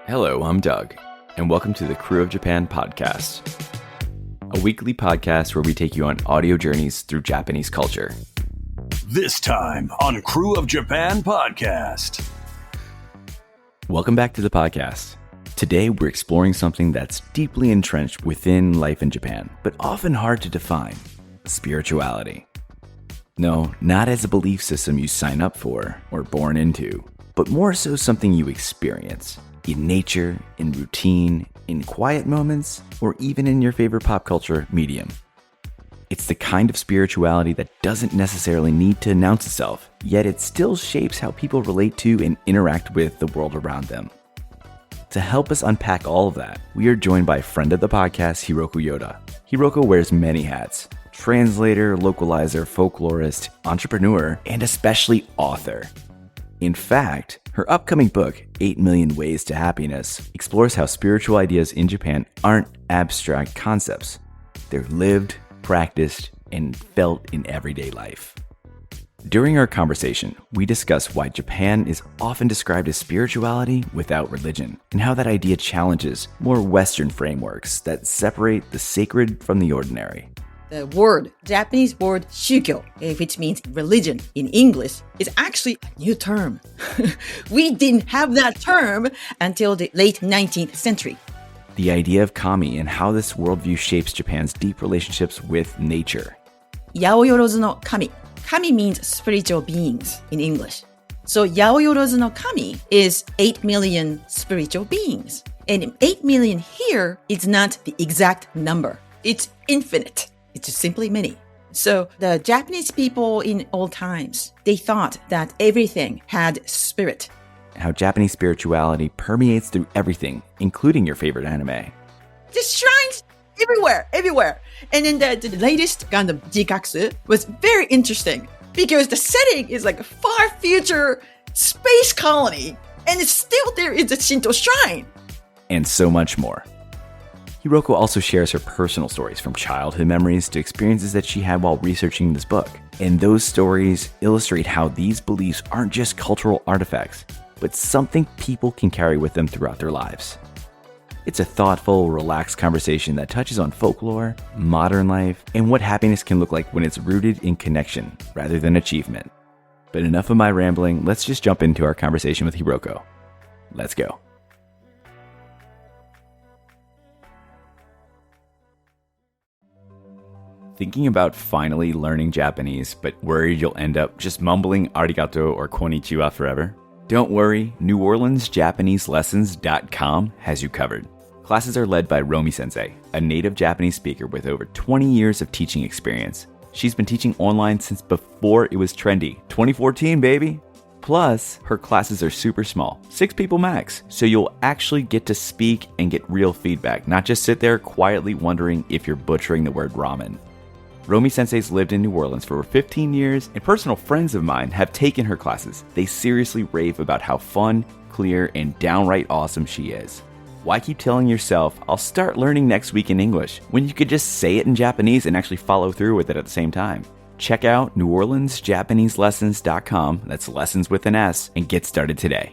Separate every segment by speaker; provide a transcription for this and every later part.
Speaker 1: Hello, I'm Doug, and welcome to the Crew of Japan podcast, a weekly podcast where we take you on audio journeys through Japanese culture.
Speaker 2: This time on Crew of Japan podcast.
Speaker 1: Welcome back to the podcast. Today, we're exploring something that's deeply entrenched within life in Japan, but often hard to define: spirituality. No, not as a belief system you sign up for or born into, but more so something you experience in nature, in routine, in quiet moments, or even in your favorite pop culture medium. It's the kind of spirituality that doesn't necessarily need to announce itself, yet it still shapes how people relate to and interact with the world around them. To help us unpack all of that, we are joined by friend of the podcast, Hiroko Yoda. Hiroko wears many hats: translator, localizer, folklorist, entrepreneur, and especially author. In fact, her upcoming book, 8 Million Ways to Happiness, explores how spiritual ideas in Japan aren't abstract concepts. They're lived, practiced, and felt in everyday life. During our conversation, we discuss why Japan is often described as spirituality without religion, and how that idea challenges more Western frameworks that separate the sacred from the ordinary.
Speaker 3: The word, Japanese word 宗教, which means religion in English, is actually a new term. We didn't have that term until the late 19th century.
Speaker 1: The idea of kami and how this worldview shapes Japan's deep relationships with nature.
Speaker 3: 八百万の神. Kami means spiritual beings in English. So 八百万の神 is 8 million spiritual beings. And 8 million here is not the exact number. It's infinite. It's just simply many. So the Japanese people in old times, they thought that everything had spirit.
Speaker 1: How Japanese spirituality permeates through everything, including your favorite anime.
Speaker 3: Just shrines everywhere. And then the latest Gundam Jikatsu was very interesting because the setting is like a far future space colony, and it's still there is a Shinto shrine.
Speaker 1: And so much more. Hiroko also shares her personal stories, from childhood memories to experiences that she had while researching this book. And those stories illustrate how these beliefs aren't just cultural artifacts, but something people can carry with them throughout their lives. It's a thoughtful, relaxed conversation that touches on folklore, modern life, and what happiness can look like when it's rooted in connection rather than achievement. But enough of my rambling, let's just jump into our conversation with Hiroko. Let's go. Thinking about finally learning Japanese, but worried you'll end up just mumbling arigato or konnichiwa forever? Don't worry, NewOrleansJapaneseLessons.com has you covered. Classes are led by Romi Sensei, a native Japanese speaker with over 20 years of teaching experience. She's been teaching online since before it was trendy. 2014, baby! Plus, her classes are super small, 6 people max, so you'll actually get to speak and get real feedback, not just sit there quietly wondering if you're butchering the word ramen. Romi Sensei's lived in New Orleans for over 15 years, and personal friends of mine have taken her classes. They seriously rave about how fun, clear, and downright awesome she is. Why keep telling yourself, I'll start learning next week in English, when you could just say it in Japanese and actually follow through with it at the same time? Check out NewOrleansJapaneseLessons.com, that's lessons with an S, and get started today.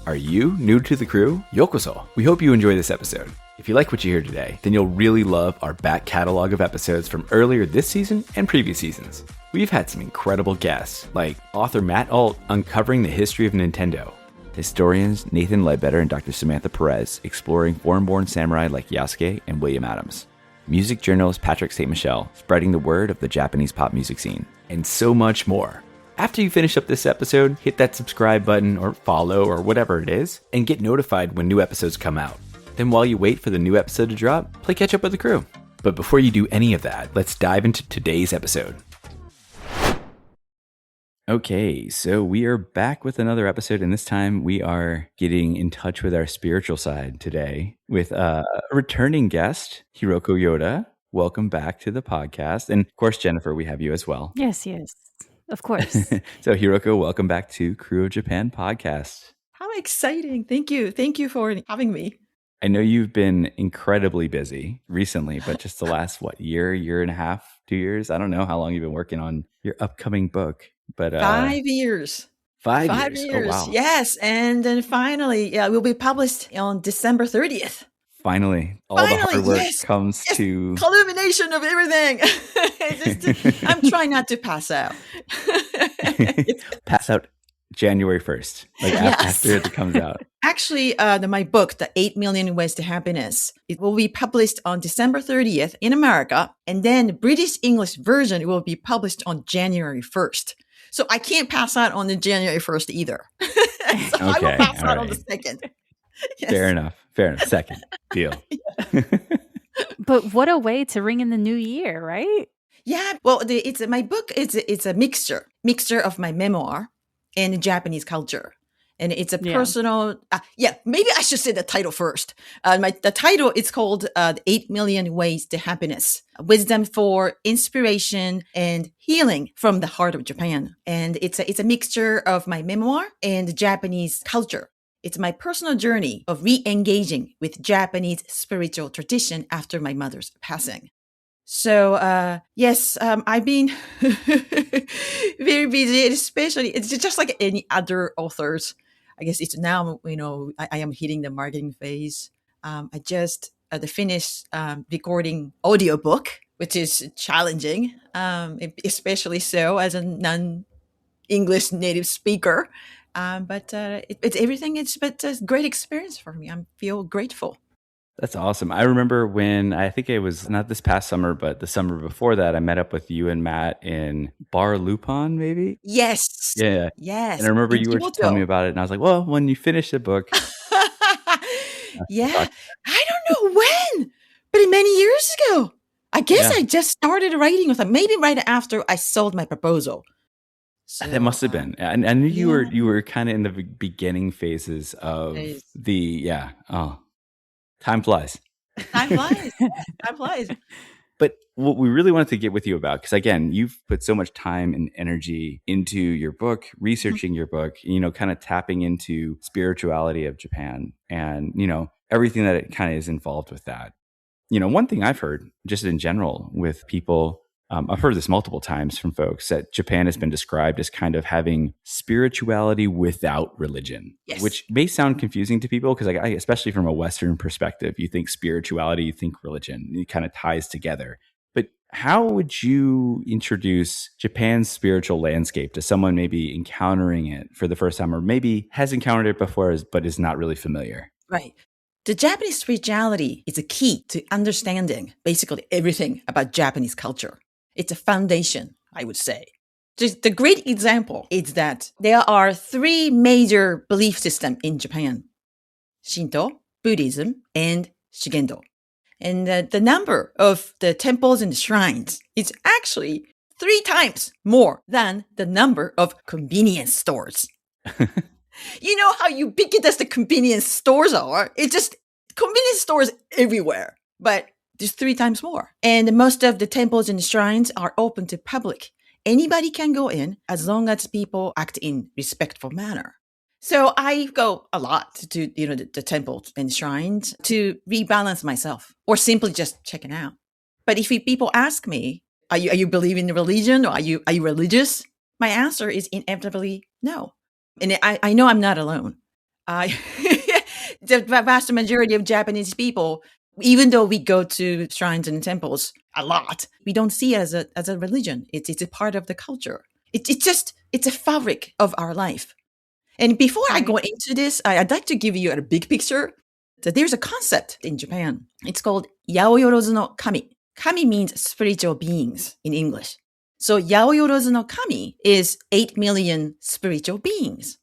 Speaker 1: Are you new to the crew? Yokoso! We hope you enjoy this episode. If you like what you hear today, then you'll really love our back catalog of episodes from earlier this season and previous seasons. We've had some incredible guests, like author Matt Alt uncovering the history of Nintendo, historians Nathan Ledbetter and Dr. Samantha Perez exploring foreign-born samurai like Yasuke and William Adams, music journalist Patrick St. Michel spreading the word of the Japanese pop music scene, and so much more. After you finish up this episode, hit that subscribe button or follow or whatever it is, and get notified when new episodes come out. Then while you wait for the new episode to drop, play catch up with the crew. But before you do any of that, let's dive into today's episode. Okay, so we are back with another episode, and this time we are getting in touch with our spiritual side today with a returning guest, Hiroko Yoda. Welcome back to the podcast. And of course, Jennifer, we have you as well.
Speaker 4: Yes, of course.
Speaker 1: So Hiroko, welcome back to Crew of Japan podcast.
Speaker 3: How exciting. Thank you. Thank you for having me.
Speaker 1: I know you've been incredibly busy recently, but just the last, year and a half, 2 years? I don't know how long you've been working on your upcoming book. But
Speaker 3: 5 years.
Speaker 1: 5
Speaker 3: 5
Speaker 1: years. Oh,
Speaker 3: years.
Speaker 1: wow.
Speaker 3: Yes. And then finally, yeah, it will be published on December 30th.
Speaker 1: Finally, all the hard work
Speaker 3: yes.
Speaker 1: comes
Speaker 3: Yes.
Speaker 1: to
Speaker 3: Culmination of everything. I'm trying not to pass out.
Speaker 1: pass out January 1st, like
Speaker 3: Yes.
Speaker 1: after it comes out.
Speaker 3: Actually, my book, The 8 Million Ways to Happiness, it will be published on December 30th in America. And then the British English version will be published on January 1st. So I can't pass out on the January 1st either. So I will
Speaker 1: Okay,
Speaker 3: pass
Speaker 1: all
Speaker 3: out on the
Speaker 1: right.
Speaker 3: 2nd. Yes.
Speaker 1: Fair enough. Second deal.
Speaker 4: But what a way to ring in the new year, right?
Speaker 3: Yeah. Well, it's my book. It's a mixture of my memoir and Japanese culture. And it's a
Speaker 4: Yeah.
Speaker 3: personal, maybe I should say the title first. The title is called The 8 Million Ways to Happiness, Wisdom for Inspiration and Healing from the Heart of Japan. And it's a mixture of my memoir and Japanese culture. It's my personal journey of re-engaging with Japanese spiritual tradition after my mother's passing. So, yes, I've been very busy, especially it's just like any other authors. I guess it's now, I am hitting the marketing phase. I just finished recording audiobook, which is challenging, especially so as a non-English native speaker. But it's everything. It's a great experience for me. I feel grateful.
Speaker 1: That's awesome. I remember when I think it was not this past summer, but the summer before that, I met up with you and Matt in Bar Lupon, maybe?
Speaker 3: Yes.
Speaker 1: Yeah.
Speaker 3: Yes.
Speaker 1: And I remember
Speaker 3: In
Speaker 1: you were
Speaker 3: Kyoto.
Speaker 1: telling me about it, and I was like, well, when you finish the book.
Speaker 3: Yeah. I don't know when, but many years ago. I guess
Speaker 1: Yeah.
Speaker 3: I just started writing with them, maybe right after I sold my proposal. So,
Speaker 1: That must have been. I knew
Speaker 3: yeah.
Speaker 1: you were kind of in the beginning phases of
Speaker 3: Phase.
Speaker 1: time flies.
Speaker 3: Time flies. Time flies.
Speaker 1: But what we really wanted to get with you about, because again, you've put so much time and energy into your book, researching your book, kind of tapping into spirituality of Japan and, everything that it kind of is involved with that. One thing I've heard just in general with people, I've heard this multiple times from folks that Japan has been described as kind of having spirituality without religion,
Speaker 3: Yes.
Speaker 1: which may sound confusing to people because, especially from a Western perspective, you think spirituality, you think religion, it kind of ties together. But how would you introduce Japan's spiritual landscape to someone maybe encountering it for the first time, or maybe has encountered it before but is not really familiar?
Speaker 3: Right. The Japanese spirituality is a key to understanding basically everything about Japanese culture. It's a foundation, I would say. Just the great example is that there are 3 major belief systems in Japan: Shinto, Buddhism, and Shugendo. And the number of the temples and shrines is actually 3 times more than the number of convenience stores. You know how ubiquitous the convenience stores are? It's just convenience stores everywhere, but there's 3 times more. And most of the temples and shrines are open to public. Anybody can go in as long as people act in respectful manner. So I go a lot to the temples and shrines to rebalance myself, or simply just checking out. But if people ask me, are you believing in religion, or are you religious? My answer is inevitably no. And I know I'm not alone. The vast majority of Japanese people, even though we go to shrines and temples a lot, we don't see it as a religion. It's a part of the culture. It's a fabric of our life. And before I go into this, I'd like to give you a big picture. So there's a concept in Japan. It's called Yaoyorozu no Kami. Kami means spiritual beings in English. So Yaoyorozu no Kami is 8 million spiritual beings.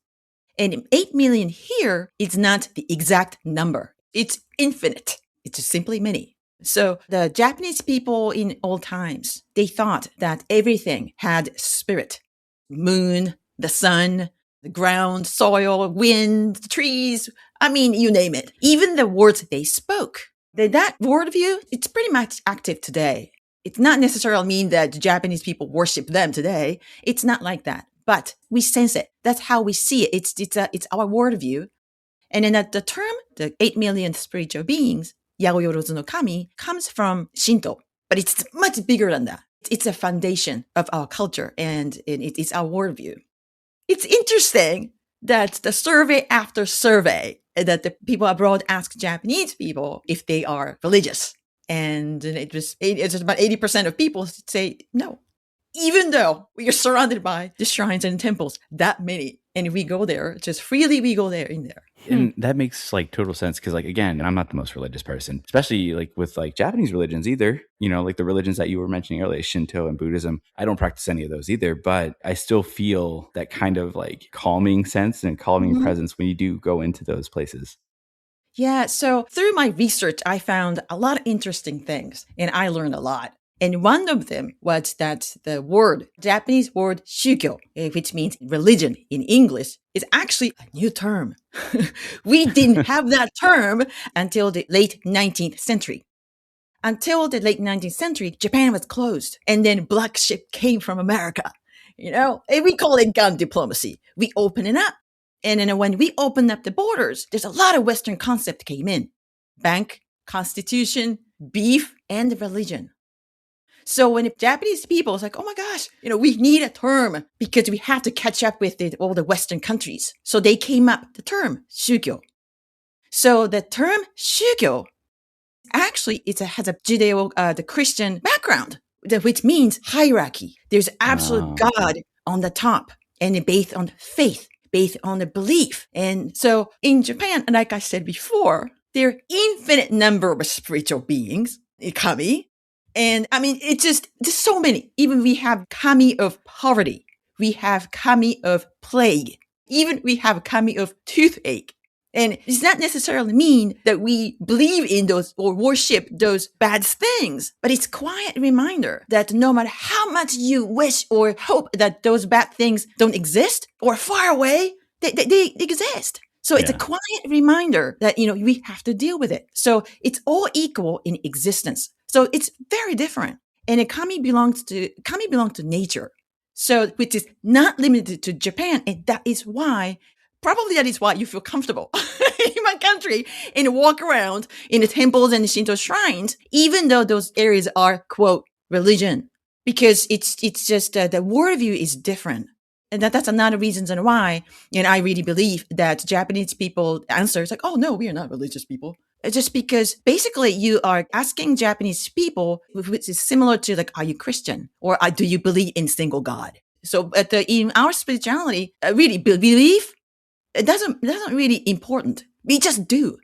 Speaker 3: And 8 million here is not the exact number. It's infinite. It's just simply many. So the Japanese people in old times, they thought that everything had spirit. Moon, the sun, the ground, soil, wind, trees. I mean, you name it. Even the words they spoke. That worldview, it's pretty much active today. It's not necessarily mean that Japanese people worship them today. It's not like that. But we sense it. That's how we see it. It's our worldview. And then the term, the 8 million spiritual beings, Yaoyorozu no Kami, comes from Shinto. But it's much bigger than that. It's a foundation of our culture, and it's our worldview. it's interesting that the survey after survey that the people abroad ask Japanese people if they are religious. And it's about 80% of people say no. Even though we are surrounded by the shrines and temples, that many, and we go there, just freely we go there in there.
Speaker 1: And that makes like total sense because, like, again, I'm not the most religious person, especially like with like Japanese religions either. You know, like the religions that you were mentioning earlier, Shinto and Buddhism. I don't practice any of those either, but I still feel that kind of like calming sense and calming presence when you do go into those places.
Speaker 3: Yeah, so through my research, I found a lot of interesting things and I learned a lot. And one of them was that the Japanese word shugyo, which means religion in English, is actually a new term. We didn't have that term until the late 19th century. Until the late 19th century, Japan was closed and then black ship came from America. You know, and we call it gun diplomacy. We open it up. And then when we opened up the borders, there's a lot of Western concepts came in. Bank, constitution, beef, and religion. So when the Japanese people was like, oh my gosh, you know, we need a term because we have to catch up with all the Western countries. So they came up with the term shugyo. So the term shugyo actually has a the Christian background, which means hierarchy. There's absolute God on the top and based on faith, based on the belief. And so in Japan, like I said before, there are infinite number of spiritual beings, kami. And I mean, it's just so many. Even we have kami of poverty. We have kami of plague. Even we have kami of toothache. And it does not necessarily mean that we believe in those or worship those bad things, but it's a quiet reminder that no matter how much you wish or hope that those bad things don't exist or far away, they exist. So it's a quiet reminder that, you know, we have to deal with it. So it's all equal in existence. So it's very different. And kami belongs to nature. So which is not limited to Japan. And that is why you feel comfortable in my country and walk around in the temples and the Shinto shrines, even though those areas are, quote, religion, because it's just the worldview is different. And that's another reason why, and I really believe that Japanese people answer is like, oh no, we are not religious people. It's just because basically you are asking Japanese people, which is similar to like, are you Christian or do you believe in single God? So in our spirituality, really belief, it doesn't really important. We just do.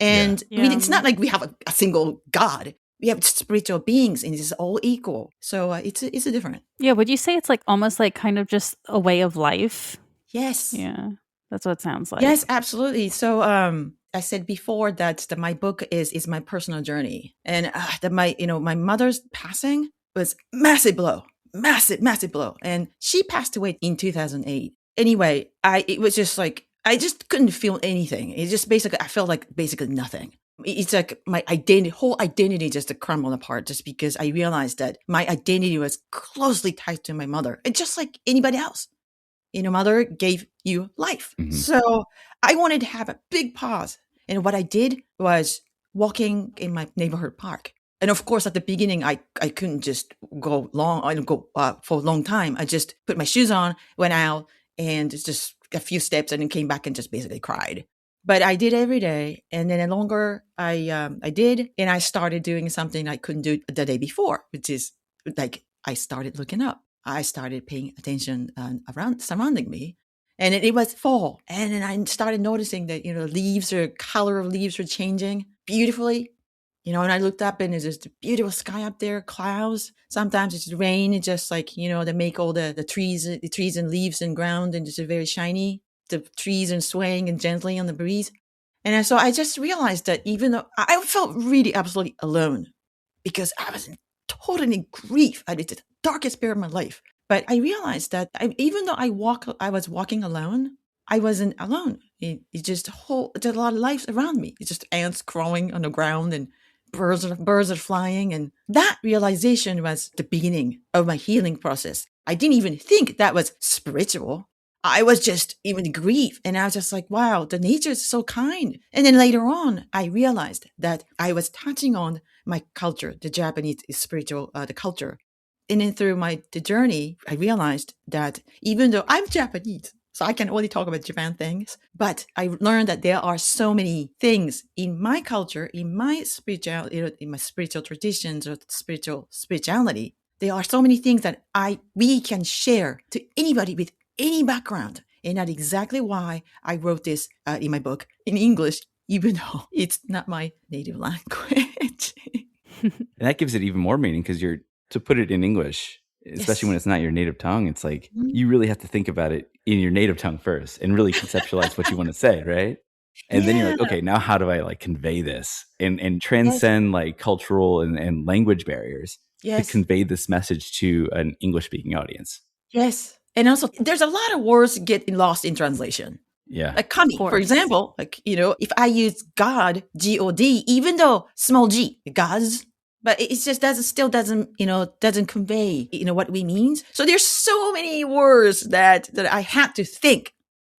Speaker 3: And I mean, it's not like we have a single God. We have spiritual beings and it's all equal. So it's a different.
Speaker 4: Yeah. Would you say it's like almost like kind of just a way of life?
Speaker 3: Yes.
Speaker 4: Yeah. That's what it sounds like.
Speaker 3: Yes, absolutely. So I said before that my book is my personal journey. And my mother's passing was massive blow. And she passed away in 2008. Anyway, it was just like, I just couldn't feel anything. It just basically, I felt like basically nothing. It's like my whole identity just crumbled apart just because I realized that my identity was closely tied to my mother. And just like anybody else, you know, mother gave you life. Mm-hmm. So I wanted to have a big pause. And what I did was walking in my neighborhood park. And of course, at the beginning, I couldn't just go for a long time. I just put my shoes on, went out, and just a few steps, and then came back and just basically cried. But I did every day, and then the longer I did, and I started doing something I couldn't do the day before, which is like I started looking up. I started paying attention around surrounding me, and it was fall, and then I started noticing that color of leaves are changing beautifully. You know, and I looked up and there's just a beautiful sky up there, clouds. Sometimes it's rain. It's just like, they make all the trees and leaves and ground and just very shiny. The trees and swaying and gently on the breeze. And so I just realized that even though I felt really absolutely alone because I was in totally grief. I did the darkest period of my life. But I realized that even though I was walking alone, I wasn't alone. It's just there's a lot of life around me. It's just ants crawling on the ground and birds are flying. And that realization was the beginning of my healing process. I didn't even think that was spiritual. I was just even in grief. And I was just like, wow, the nature is so kind. And then later on, I realized that I was touching on my culture, the Japanese spiritual, the culture. And then through the journey, I realized that even though I'm Japanese, so I can only talk about Japan things, but I learned that there are so many things in my culture, in my spiritual traditions or spirituality. There are so many things that we can share to anybody with any background. And that's exactly why I wrote this in my book in English, even though it's not my native language.
Speaker 1: And that gives it even more meaning because to put it in English, especially
Speaker 3: Yes.
Speaker 1: when it's not your native tongue, it's like
Speaker 3: Mhm.
Speaker 1: you really have to think about it in your native tongue first and really conceptualize what you want to say, right? And then you're like, okay, now how do I like convey this and transcend like cultural and language barriers to
Speaker 3: Yes.
Speaker 1: convey this message to an English speaking audience?
Speaker 3: Yes. And also, there's a lot of words get lost in translation.
Speaker 1: Yeah.
Speaker 3: Like kami,
Speaker 4: Of
Speaker 3: for
Speaker 4: course.
Speaker 3: example, like, if I use God, G-O-D, even though small g, gods, but it just doesn't convey, what we mean. So there's so many words that I had to think.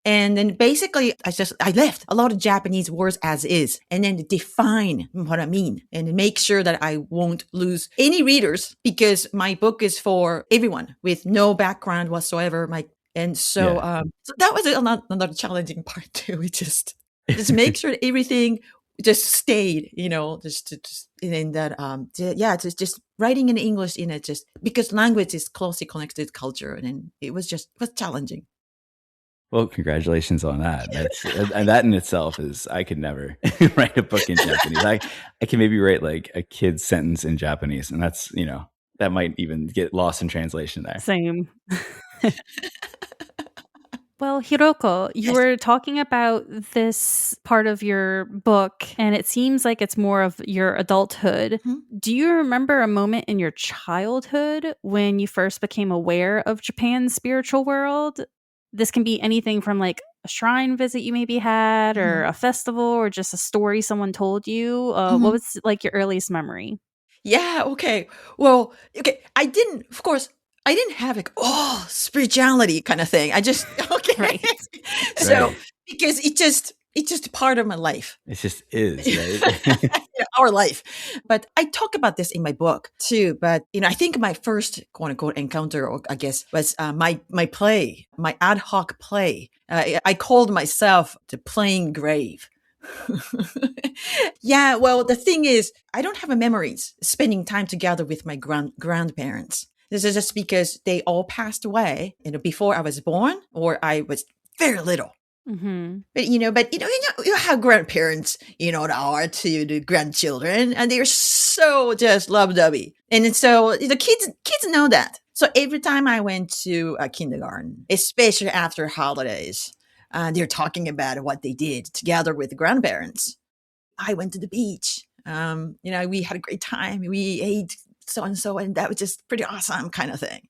Speaker 3: And then basically I left a lot of Japanese words as is and then define what I mean and make sure that I won't lose any readers because my book is for everyone with no background whatsoever. So that was another challenging part too. We just make sure that everything just stayed, in that, just writing in English in it, just because language is closely connected to culture, and it was challenging.
Speaker 1: Well, congratulations on that. That in itself is, I could never write a book in Japanese. I can maybe write like a kid's sentence in Japanese, and that's, that might even get lost in translation there.
Speaker 4: Same. Well, Hiroko, you
Speaker 3: Yes.
Speaker 4: were talking about this part of your book, and it seems like it's more of your adulthood.
Speaker 3: Mhm.
Speaker 4: Do you remember a moment in your childhood when you first became aware of Japan's spiritual world? This can be anything from like a shrine visit you maybe had, or
Speaker 3: Mhm.
Speaker 4: a festival, or just a story someone told you.
Speaker 3: Mhm.
Speaker 4: What was like your earliest memory?
Speaker 3: Yeah, okay. Well, okay, I didn't have like, spirituality kind of thing. I just okay.
Speaker 4: Right.
Speaker 3: So
Speaker 1: Right.
Speaker 3: because it's just part of my life.
Speaker 1: It just is, right?
Speaker 3: Our life. But I talk about this in my book too. But I think my first quote unquote encounter, or I guess, was my play, my ad hoc play. I called myself the Playing Grave. Yeah, well, the thing is, I don't have a memories spending time together with my grandparents. This is just because they all passed away, before I was born, or I was very little.
Speaker 4: Mm-hmm.
Speaker 3: But you know how grandparents, are to the grandchildren, and they're so just lovey-dovey. And so the kids know that. So every time I went to a kindergarten, especially after holidays, they're talking about what they did together with the grandparents. I went to the beach. We had a great time. We ate so and so, and that was just pretty awesome kind of thing.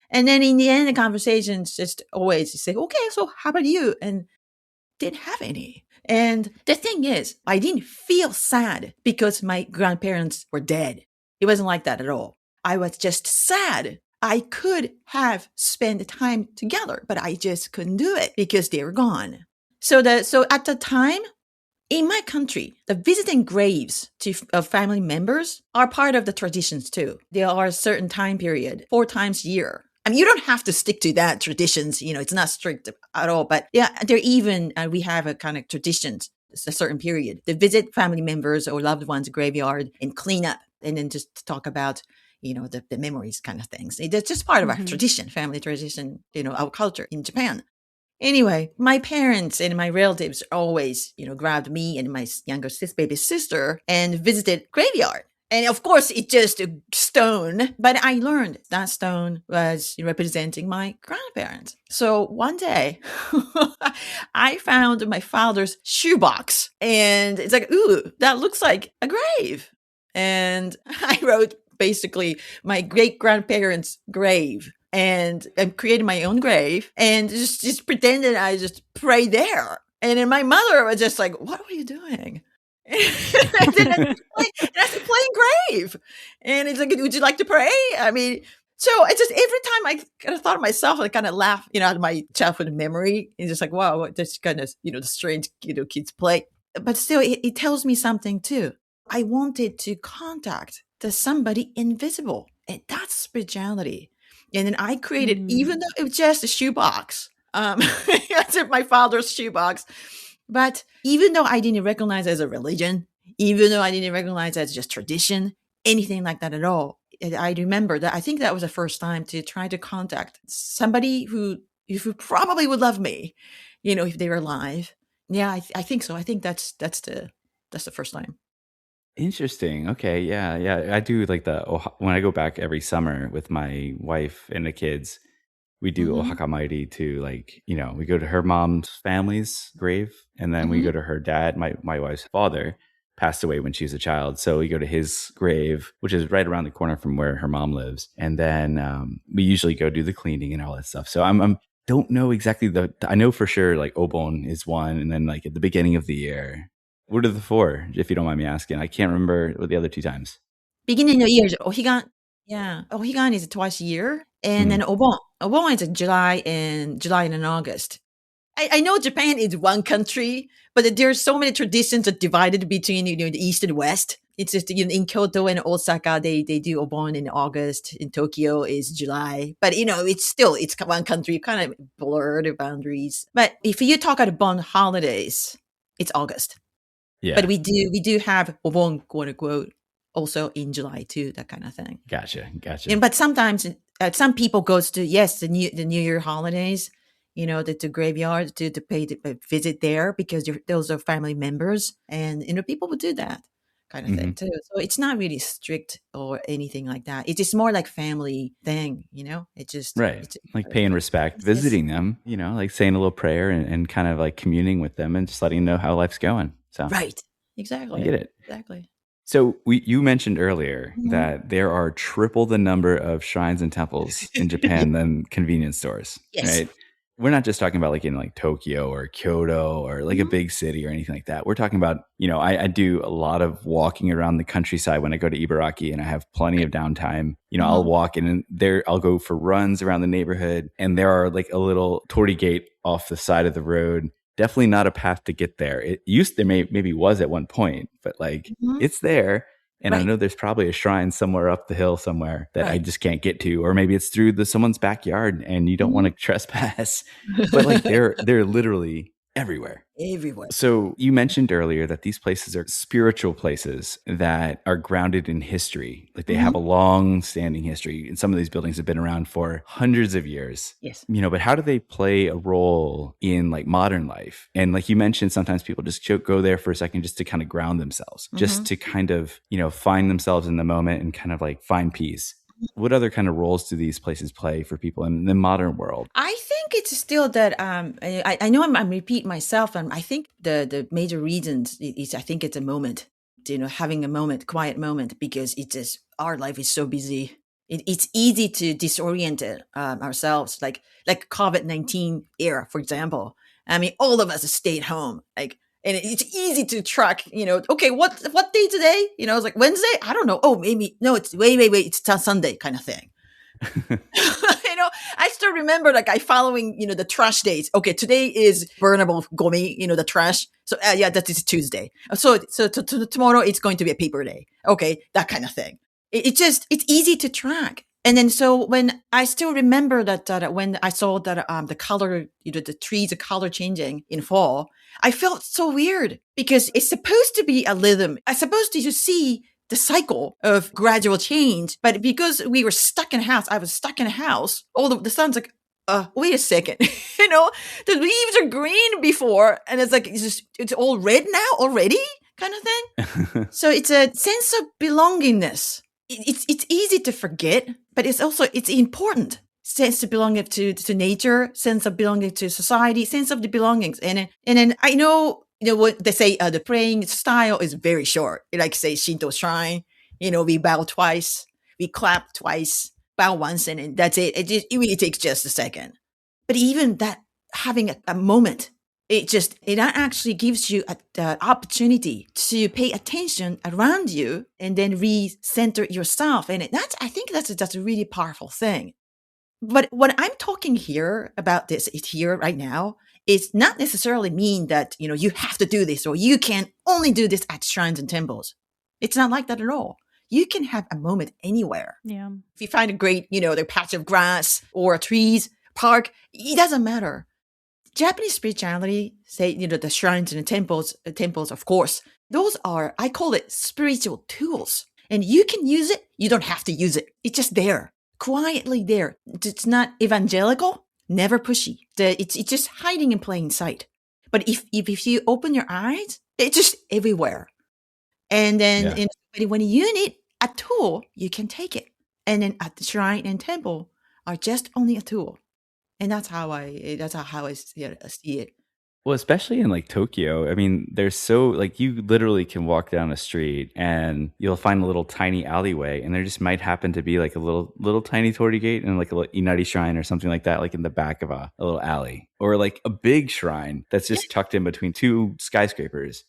Speaker 3: And then in the end, the conversations just always say, okay, so how about you? And didn't have any. And the thing is, I didn't feel sad because my grandparents were dead. It wasn't like that at all. I was just sad. I could have spent the time together, but I just couldn't do it because they were gone. So at the time, in my country, the visiting graves of family members are part of the traditions too. There are a certain time period, 4 times a year. I mean, you don't have to stick to that traditions. It's not strict at all. But yeah, we have a kind of traditions. It's a certain period to visit family members or loved ones' graveyard and clean up, and then just talk about the memories kind of things. It's just part of our tradition, family tradition. Our culture in Japan. Anyway, my parents and my relatives always, grabbed me and my younger baby sister and visited graveyard. And of course, it's just a stone, but I learned that stone was representing my grandparents. So one day, I found my father's shoebox, and it's like, ooh, that looks like a grave. And I wrote basically my great grandparents' grave. And I created my own grave and just pretended I just pray there. And then my mother was just like, what are you doing? And I said, playing grave. And it's like, would you like to pray? I mean, so it's just every time I kind of thought of myself, I kind of laugh, out of my childhood memory. It's just like, wow, that's kind of, the strange, kids play. But still, it tells me something too. I wanted to contact somebody invisible. And that's spirituality. And then I created, even though it was just a shoebox, it's my father's shoebox. But even though I didn't recognize it as a religion, even though I didn't recognize it as just tradition, anything like that at all, I remember that I think that was the first time to try to contact somebody who probably would love me, if they were alive. Yeah, I think so. I think that's the first time.
Speaker 1: Interesting. Okay. Yeah. Yeah. I do like when I go back every summer with my wife and the kids, we do
Speaker 3: Mm-hmm.
Speaker 1: Ohakamairi to we go to her mom's family's grave, and then we
Speaker 3: Mm-hmm.
Speaker 1: go to her dad. My wife's father passed away when she was a child. So we go to his grave, which is right around the corner from where her mom lives. And then we usually go do the cleaning and all that stuff. So I'm don't know exactly I know for sure like Obon is one. And then like at the beginning of the year, what are the four, if you don't mind me asking? I can't remember what the other two times.
Speaker 3: Beginning of the year, Ohigan. Yeah, Ohigan is twice a year, and then
Speaker 1: Mhm.
Speaker 3: Obon. Obon is in July and August. I know Japan is one country, but there's so many traditions that divided between the east and west. It's just in Kyoto and Osaka they do Obon in August. In Tokyo is July, but it's one country, kind of blur the boundaries. But if you talk about Obon holidays, it's August. But
Speaker 1: Yeah.
Speaker 3: we do have Obon, quote unquote, also in July too, that kind of thing.
Speaker 1: Gotcha.
Speaker 3: But sometimes some people goes to the New Year holidays, the graveyard to pay the visit there because those are family members, and people would do that kind of thing
Speaker 1: Mhm.
Speaker 3: too. So it's not really strict or anything like that. It's just more like family thing, It just
Speaker 1: Right.
Speaker 3: it's
Speaker 1: Like paying respect,
Speaker 3: yes, yes.
Speaker 1: visiting them, like saying a little prayer and kind of like communing with them and just letting them know how life's going. So
Speaker 3: Right,
Speaker 1: I get
Speaker 3: exactly,
Speaker 1: it.
Speaker 3: exactly.
Speaker 1: So you mentioned earlier
Speaker 3: Mhm.
Speaker 1: that there are triple the number of shrines and temples in Japan than convenience stores,
Speaker 3: Yes.
Speaker 1: right? We're not just talking about like in like Tokyo or Kyoto or like a
Speaker 3: Mhm.
Speaker 1: big city or anything like that. We're talking about, I do a lot of walking around the countryside when I go to Ibaraki and I have plenty of downtime. I'll
Speaker 3: Mhm.
Speaker 1: walk in and I'll go for runs around the neighborhood, and there are like a little torii gate off the side of the road. Definitely not a path to get there. It used to maybe was at one point, but like
Speaker 3: Mhm.
Speaker 1: it's there. And I
Speaker 3: Right,
Speaker 1: know there's probably a shrine somewhere up the hill somewhere that I
Speaker 3: right.
Speaker 1: just can't get to, or maybe it's through someone's backyard and you don't want
Speaker 3: Mhm.
Speaker 1: to trespass. But like they're literally everywhere.
Speaker 3: Everywhere.
Speaker 1: So you mentioned earlier that these places are spiritual places that are grounded in history. Like they have a
Speaker 3: Mhm.
Speaker 1: long standing history. And some of these buildings have been around for hundreds of years.
Speaker 3: Yes.
Speaker 1: But how do they play a role in like modern life? And like you mentioned, sometimes people just go there for a second just to kind of ground themselves, just
Speaker 3: Mhm.
Speaker 1: to kind of, find themselves in the moment and kind of like find peace. What other kind of roles do these places play for people in the modern world?
Speaker 3: I think it's still that I know I'm repeating myself, and I think the major reasons is I think it's a moment, having a moment, quiet moment, because it's just our life is so busy. It's easy to disorient ourselves, like COVID-19 era, for example. I mean, all of us stayed home, and it's easy to track. Okay, what day today? It's like Wednesday. I don't know. Oh, maybe no. It's wait. It's Sunday, kind of thing. I still remember like I following, the trash days. Okay, today is burnable gomi, the trash. So yeah, that is Tuesday. So tomorrow it's going to be a paper day. Okay, that kind of thing. It's easy to track. And then so when I still remember that when I saw that the color, the trees, the color changing in fall, I felt so weird because it's supposed to be a rhythm. I'm supposed to see the cycle of gradual change. But because we were stuck in a house, I was stuck in a house. All the sun's like, wait a second, the leaves are green before, and it's like it's all red now already, kind of thing. So it's a sense of belongingness. It's easy to forget, but it's important. Sense of belonging to nature, sense of belonging to society, sense of the belongings, and then I know what they say. The praying style is very short. Like say Shinto shrine, we bow twice, we clap twice, bow once, and then that's it. It really takes just a second. But even that, having a moment, it actually gives you the opportunity to pay attention around you and then recenter yourself. And I think that's a really powerful thing. But what I'm talking here about this here right now is not necessarily mean that you have to do this or you can only do this at shrines and temples. It's not like that at all. you can have a moment anywhere.
Speaker 4: Yeah.
Speaker 3: If you find a great, the patch of grass or trees, park, it doesn't matter. Japanese spirituality, say, the shrines and the temples, of course, those are, I call it spiritual tools. And you can use it. You don't have to use it. It's just there, quietly there. It's not evangelical, never pushy. It's just hiding in plain sight. But if you open your eyes, it's just everywhere. And then when you need a tool, you can take it. And then at the shrine and temple are just only a tool. And that's how I see it.
Speaker 1: Well, especially in like Tokyo, I mean, there's so like you literally can walk down a street and you'll find a little tiny alleyway, and there just might happen to be like a little tiny torii gate and like a little inari shrine or something like that, like in the back of a little alley, or like a big shrine that's just tucked in between two skyscrapers.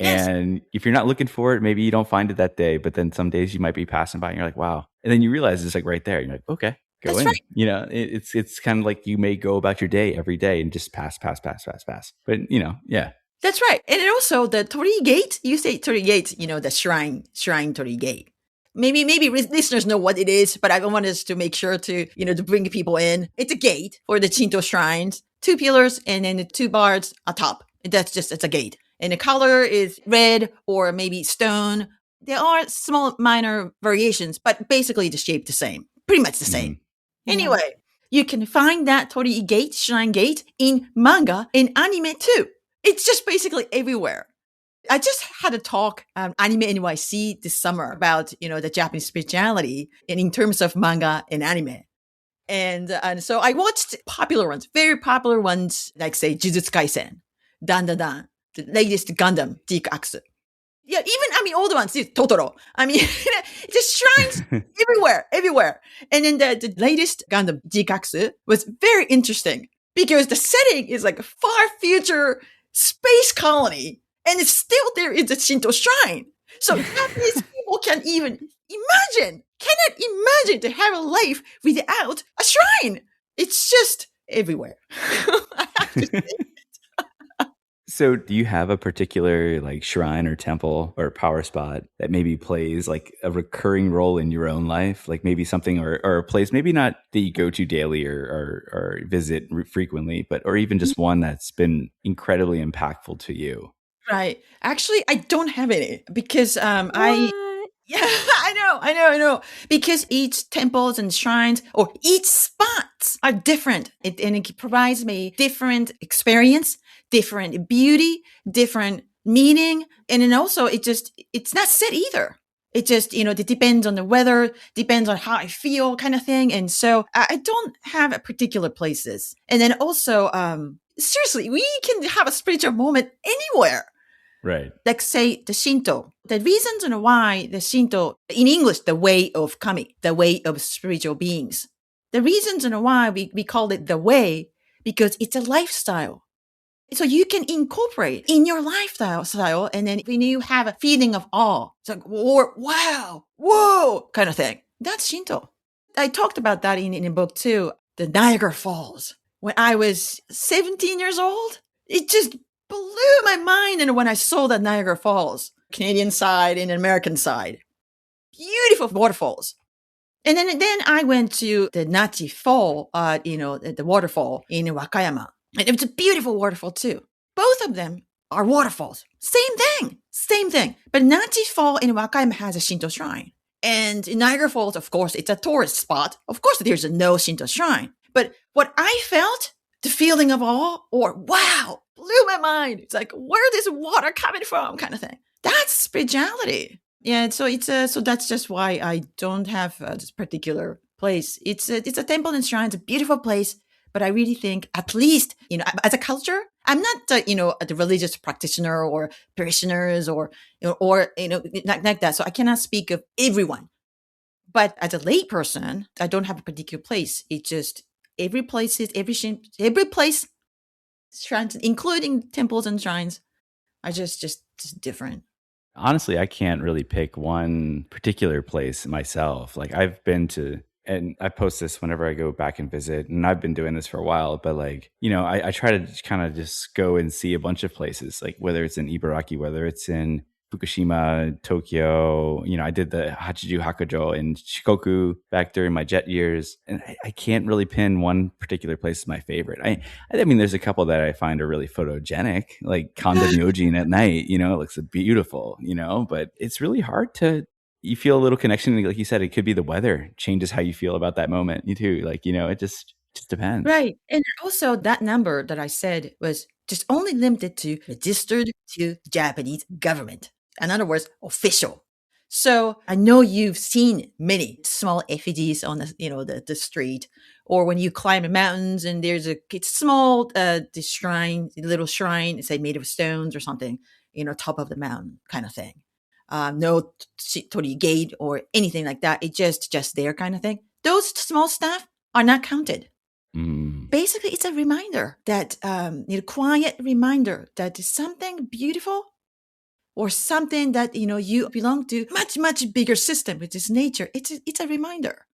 Speaker 3: Yes.
Speaker 1: And if you're not looking for it, maybe you don't find it that day, but then some days you might be passing by and you're like, wow. And then you realize it's like right there. You're like, okay. Go
Speaker 3: That's
Speaker 1: in.
Speaker 3: right.
Speaker 1: It's kind of like you may go about your day every day and just pass. But yeah.
Speaker 3: That's right. And also the torii gate, you say torii gate, the shrine torii gate. Maybe listeners know what it is, but I want us to make sure to, to bring people in. It's a gate for the Shinto shrines, 2 pillars and then the 2 bars atop. It's a gate. And the color is red or maybe stone. There are small minor variations, but basically the shape the same. Pretty much the same. Anyway, you can find that torii gate, shrine gate, in manga and anime too. It's just basically everywhere. I just had a talk Anime NYC this summer about, the Japanese spirituality in terms of manga and anime. And so I watched popular ones, very popular ones, like say Jujutsu Kaisen, Dan, the latest Gundam, Jikatsu. Yeah, even, older ones, Totoro. Just shrines everywhere. And then the latest Gundam, Jikatsu, was very interesting because the setting is like a far future space colony, and it's still there is a Shinto shrine. So Japanese people cannot imagine to have a life without a shrine. It's just everywhere. I have to say.
Speaker 1: So do you have a particular like shrine or temple or power spot that maybe plays like a recurring role in your own life? Like maybe something or a place, maybe not that you go to daily or visit frequently, but or even just one that's been incredibly impactful to you?
Speaker 3: Right. Actually, I don't have any because Yeah, I know. Because each temples and shrines or each spots are different. And it provides me different experience, different beauty, different meaning. And then also it's not set either. It just, it depends on the weather, depends on how I feel kind of thing. And so I don't have particular places. And then also, seriously, we can have a spiritual moment anywhere.
Speaker 1: Right.
Speaker 3: Like say the Shinto, the reasons and why the Shinto, in English, the way of kami, the way of spiritual beings. The reasons and why we call it the way, because it's a lifestyle. So you can incorporate in your lifestyle, and then when you have a feeling of awe, it's like, wow, whoa, kind of thing. That's Shinto. I talked about that in a book too, the Niagara Falls. When I was 17 years old, it just blew my mind. And when I saw the Niagara Falls, Canadian side and American side, beautiful waterfalls. And then I went to the Nachi Fall, the waterfall in Wakayama. And it was a beautiful waterfall too. Both of them are waterfalls. Same thing. But Nachi Fall in Wakayama has a Shinto shrine. And in Niagara Falls, of course, it's a tourist spot. Of course, there's no Shinto shrine. But what I felt, the feeling of awe or wow, blew my mind. It's like, where is this water coming from kind of thing. That's spirituality. Yeah, so so that's just why I don't have this particular place. It's a temple and shrine. It's a beautiful place, but I really think at least, as a culture, I'm not, a religious practitioner or parishioners or like that. So I cannot speak of everyone. But as a lay person, I don't have a particular place. It's just every place, shrines, including temples and shrines, are just different.
Speaker 1: Honestly, I can't really pick one particular place myself. Like I've been to, and I post this whenever I go back and visit, and I've been doing this for a while, but like, I try to kind of just go and see a bunch of places, like whether it's in Ibaraki, whether it's in Fukushima, Tokyo. I did the Hachiju Hakujo in Shikoku back during my jet years. And I can't really pin one particular place as my favorite. I mean, there's a couple that I find are really photogenic, like Kanda Myojin at night, it looks beautiful, but it's really hard you feel a little connection. Like you said, it could be the weather changes how you feel about that moment. You too. It just depends.
Speaker 3: Right. And also that number that I said was just only limited to registered to the Japanese government. In other words, official. So I know you've seen many small effigies on the street, or when you climb the mountains and there's it's small little shrine, say made of stones or something, top of the mountain kind of thing. No torii gate or anything like that. It's just there kind of thing. Those small stuff are not counted. Basically, it's a reminder that, quiet reminder that something beautiful or something that, you belong to much, much bigger system, which is nature. It's a reminder.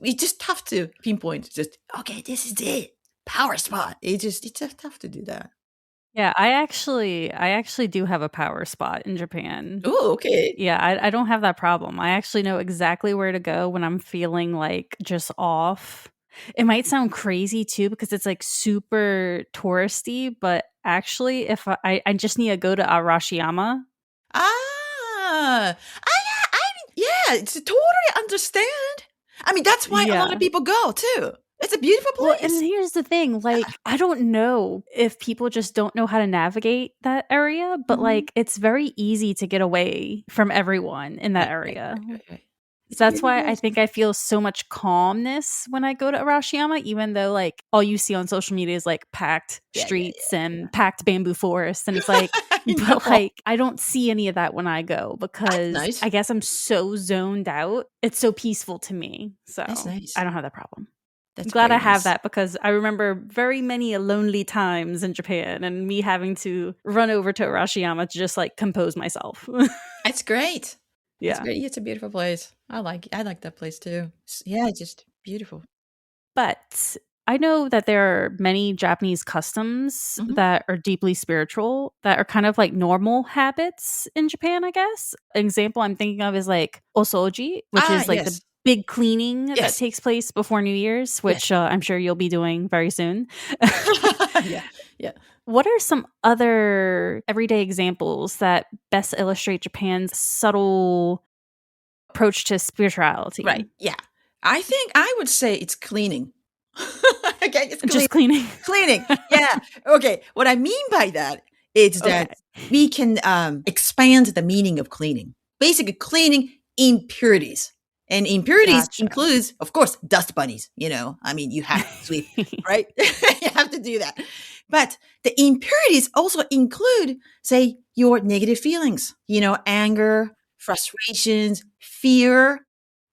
Speaker 3: It's just tough to pinpoint. Just, okay, this is it. Power spot. It's just tough to do that.
Speaker 4: Yeah, I actually do have a power spot in Japan.
Speaker 3: Oh, okay.
Speaker 4: Yeah, I don't have that problem. I actually know exactly where to go when I'm feeling like just off. It might sound crazy too because it's like super touristy, but actually, if I just need to go to Arashiyama.
Speaker 3: It's totally understand. I mean, that's why a lot of people go too. It's a beautiful place.
Speaker 4: Well, and here's the thing, I don't know if people just don't know how to navigate that area, but it's very easy to get away from everyone in that area.
Speaker 3: Right.
Speaker 4: So that's why I think I feel so much calmness when I go to Arashiyama, even though all you see on social media is packed streets and packed bamboo forests. And it's I don't see any of that when I go because
Speaker 3: nice.
Speaker 4: I guess I'm so zoned out. It's so peaceful to me. So
Speaker 3: that's nice.
Speaker 4: I don't have that problem.
Speaker 3: That's
Speaker 4: I'm glad I have
Speaker 3: nice.
Speaker 4: that because I remember very many lonely times in Japan and me having to run over to Arashiyama to just compose myself.
Speaker 3: That's great.
Speaker 4: Yeah.
Speaker 3: It's great. It's a beautiful place. I like that place too. Yeah, it's just beautiful.
Speaker 4: But I know that there are many Japanese customs that are deeply spiritual that are kind of like normal habits in Japan, I guess. An example I'm thinking of is osoji, which is the big cleaning that takes place before New Year's, which I'm sure you'll be doing very soon.
Speaker 3: Yeah.
Speaker 4: What are some other everyday examples that best illustrate Japan's subtle approach to spirituality?
Speaker 3: Right. Yeah. I think I would say it's cleaning. Okay. It's
Speaker 4: just cleaning.
Speaker 3: Cleaning. Yeah. Okay. What I mean by that is that we can expand the meaning of cleaning. Basically, cleaning impurities. And impurities includes, of course, dust bunnies. I mean, you have to sweep, right? You have to do that. But the impurities also include, say, your negative feelings, anger, frustrations, fear.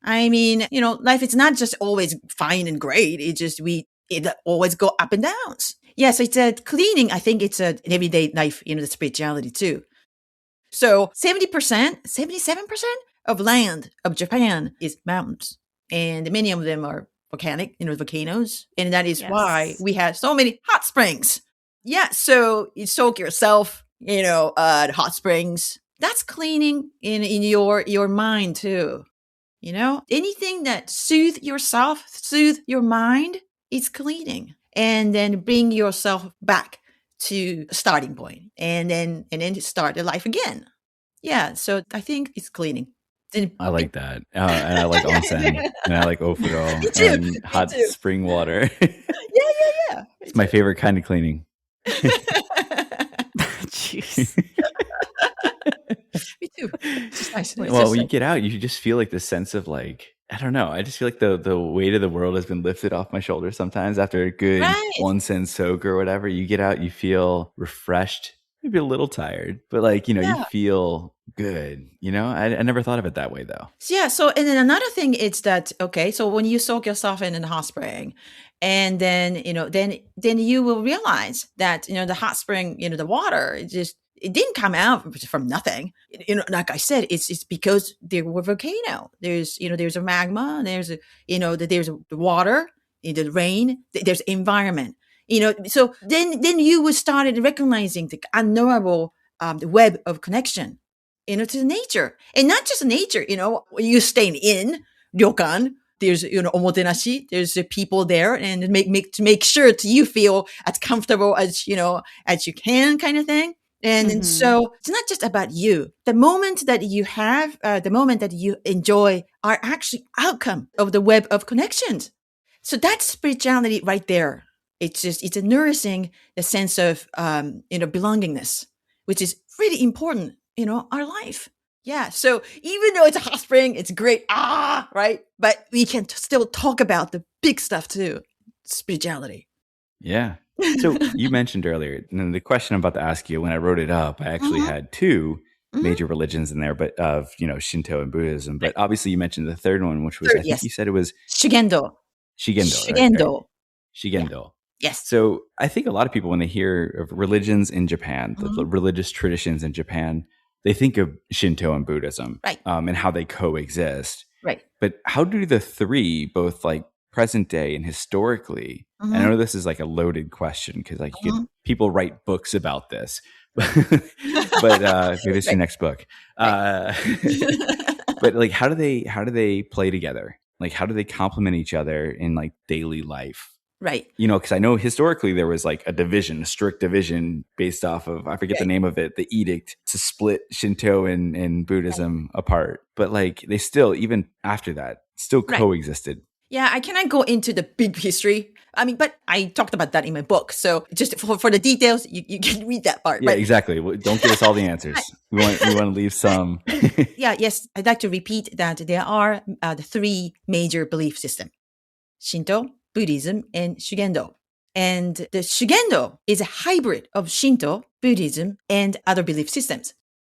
Speaker 3: I mean, life is not just always fine and great. It always go up and downs. Yes, it's a cleaning. I think it's an everyday life, the spirituality too. So 70%, 77% of land of Japan is mountains. And many of them are volcanic, volcanoes. And that is why we have so many hot springs. Yeah. So you soak yourself, the hot springs. That's cleaning in your mind too. Anything that soothe yourself, soothe your mind, is cleaning. And then bring yourself back to the starting point and then start the life again. Yeah. So I think it's cleaning.
Speaker 1: I like that. And I like onsen. And I like ofuro and hot spring water.
Speaker 3: Yeah.
Speaker 1: It's my favorite kind of cleaning.
Speaker 4: Jeez.
Speaker 3: Me too. It's just nice.
Speaker 1: Well, when you get out, you just feel this sense of I don't know. I just feel the weight of the world has been lifted off my shoulders sometimes after a good onsen soak or whatever. You get out, you feel refreshed, maybe a little tired, but you feel good. I never thought of it that way though.
Speaker 3: Yeah. So, and then another thing is that, so when you soak yourself in the hot spring and then, then you will realize that, the hot spring, the water, it didn't come out from nothing. Like I said, it's because there were volcano. There's a magma. There's there's the water, the rain. There's environment. So then you would start recognizing the unknowable the web of connection to nature. And not just nature, you're staying in ryokan. There's, omotenashi. There's the people there, and to make sure you feel as comfortable as, as you can, kind of thing. And so it's not just about you. The moment that you have, the moment that you enjoy are actually outcome of the web of connections. So that's spirituality right there. It's nourishing the sense of, belongingness, which is really important, our life. Yeah. So even though it's a hot spring, it's great. Right. But we can still talk about the big stuff too. Spirituality.
Speaker 1: Yeah. So you mentioned earlier, and the question I'm about to ask you, when I wrote it up, I actually had two major religions in there, but of, Shinto and Buddhism. But obviously you mentioned the third one, which was, I think you said it was
Speaker 3: Shugendo.
Speaker 1: Shugendo. Right? Shugendo.
Speaker 3: Yes.
Speaker 1: So I think a lot of people, when they hear of religions in Japan, the religious traditions in Japan, they think of Shinto and Buddhism,
Speaker 3: right?
Speaker 1: And how they coexist,
Speaker 3: right?
Speaker 1: But how do the three, both like present day and historically? And I know this is like a loaded question because like people write books about this, but maybe it's your next book. But like, how do they play together? Like, how do they complement each other in like daily life?
Speaker 3: Right.
Speaker 1: Because I know historically there was like a strict division based off of, I forget the name of it, the edict to split Shinto and Buddhism apart. But like they still, even after that, still coexisted.
Speaker 3: Yeah, I cannot go into the big history. I mean, but I talked about that in my book. So just for the details, you can read that part.
Speaker 1: Yeah, exactly. Well, don't give us all the answers. We want to leave some.
Speaker 3: Yes. I'd like to repeat that there are the three major belief systems: Shinto, Buddhism, and Shugendo. And the Shugendo is a hybrid of Shinto, Buddhism, and other belief systems.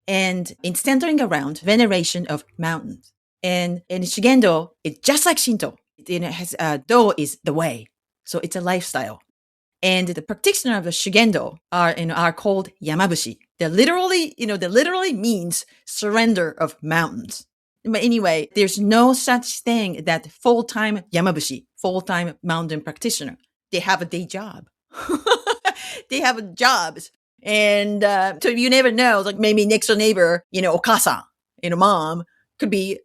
Speaker 3: And it's centering around veneration of mountains. And Shugendo is just like Shinto. It has Do is the way. So it's a lifestyle. And the practitioners of the Shugendo are called Yamabushi. They literally means surrender of mountains. But anyway, there's no such thing that full-time Yamabushi, full-time mountain practitioner. They have a day job. They have jobs. And so you never know, like maybe next door neighbor, okasa, mom could be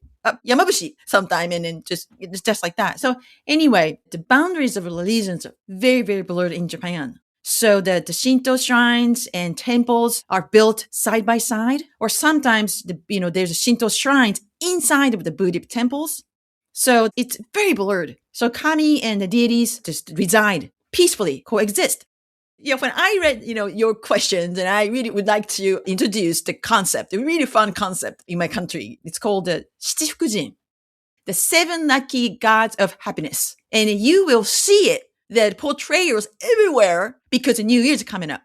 Speaker 3: Yamabushi sometime, and then it's just like that. So anyway, the boundaries of religions are very, very blurred in Japan. So the Shinto shrines and temples are built side by side, or sometimes there's a Shinto shrines inside of the Buddhist temples. So it's very blurred. So kami and the deities just reside peacefully, coexist. When I read, your questions, and I really would like to introduce the concept, a really fun concept in my country. It's called the Shichifukujin, the 7 lucky gods of happiness. And you will see it, the portrayals everywhere, because the New Year's coming up.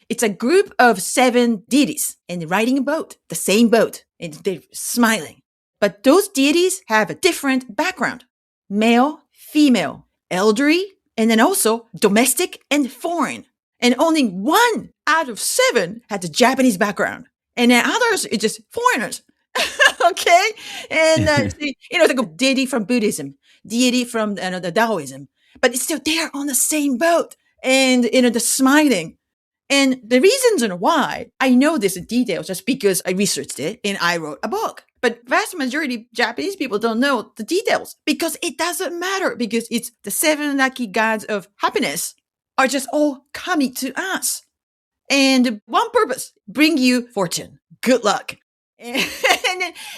Speaker 3: It's a group of 7 deities and riding a boat, the same boat, and they're smiling. But those deities have a different background: male, female, elderly, and then also domestic and foreign. And only 1 out of 7 had the Japanese background. And then others are just foreigners. Okay? And, like deity from Buddhism, deity from the Taoism. But it's still there on the same boat. And, the smiling. And the reasons and why, I know this in detail just because I researched it and I wrote a book. But vast majority of Japanese people don't know the details because it doesn't matter, because it's the 7 lucky gods of happiness are just all coming to us. And one purpose: bring you fortune, good luck. And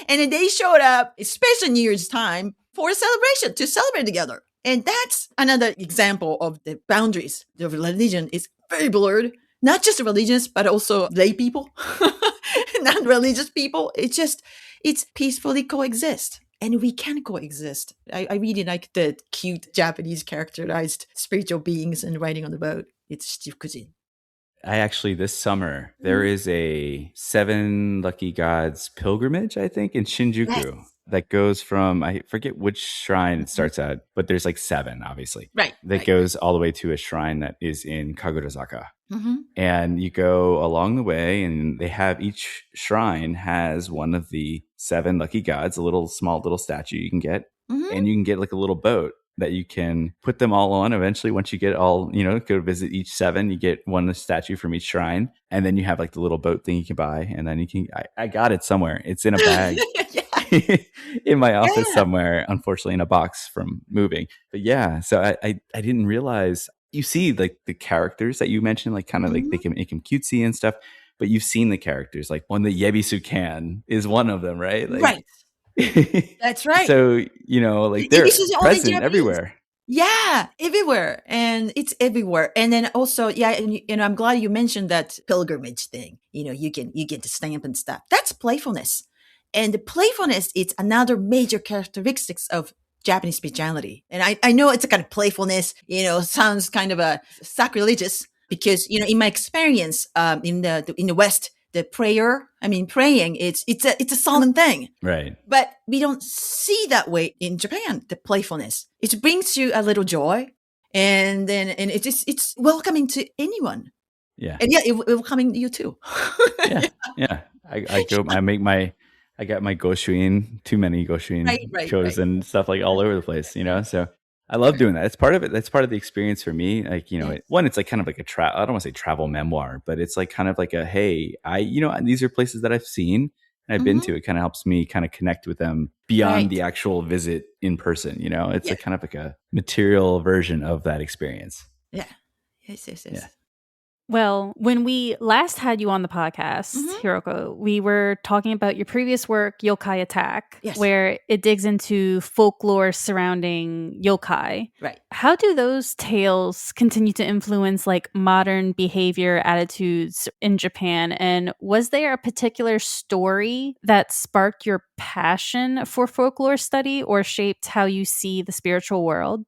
Speaker 3: then they showed up, especially New Year's time, for a celebration, to celebrate together. And that's another example of the boundaries. The religion is very blurred. Not just religions, but also lay people, non-religious people. It's peacefully coexist. And we can coexist. I really like the cute Japanese characterized spiritual beings and riding on the boat. It's Shichifukujin.
Speaker 1: I actually, this summer, there is a 7 Lucky Gods pilgrimage, I think, in Shinjuku that goes from, I forget which shrine it starts at, but there's like 7, obviously.
Speaker 3: Right.
Speaker 1: That goes all the way to a shrine that is in Kagurazaka. And you go along the way, and they have, each shrine has one of the 7 lucky gods, a small little statue you can get, and you can get like a little boat. that you can put them all on. Eventually, once you get all, go visit each 7, you get one statue from each shrine. And then you have like the little boat thing you can buy. And then I got it somewhere. It's in a bag in my office somewhere, unfortunately in a box from moving. But yeah, so I didn't realize, you see like the characters that you mentioned, like kind of like they can make them cutesy and stuff. But you've seen the characters, like one, the Yebisu can is one of them, right? Like,
Speaker 3: right. That's right.
Speaker 1: So, like they're present everywhere.
Speaker 3: Yeah, everywhere. And it's everywhere. And then also, and I'm glad you mentioned that pilgrimage thing. You get the stamp and stuff. That's playfulness. And the playfulness is another major characteristics of Japanese spirituality. And I know it's a kind of playfulness, sounds kind of sacrilegious because, in my experience, in the West, the praying, it's a solemn thing.
Speaker 1: Right.
Speaker 3: But we don't see that way in Japan, the playfulness. It brings you a little joy. And it's welcoming to anyone.
Speaker 1: Yeah.
Speaker 3: And it welcoming you too.
Speaker 1: Yeah. I got my Goshuin, too many Goshuin shows and stuff like all over the place, so I love doing that. It's part of it. That's part of the experience for me. Like, it's like kind of like I don't want to say travel memoir, but it's like kind of like hey, these are places that I've seen and I've been to. It kind of helps me kind of connect with them beyond the actual visit in person. It's like kind of like a material version of that experience.
Speaker 3: Yeah. Yes.
Speaker 1: Yeah.
Speaker 4: Well, when we last had you on the podcast, Hiroko, we were talking about your previous work, Yokai Attack, where it digs into folklore surrounding yokai.
Speaker 3: Right.
Speaker 4: How do those tales continue to influence like modern behavior attitudes in Japan? And was there a particular story that sparked your passion for folklore study or shaped how you see the spiritual world?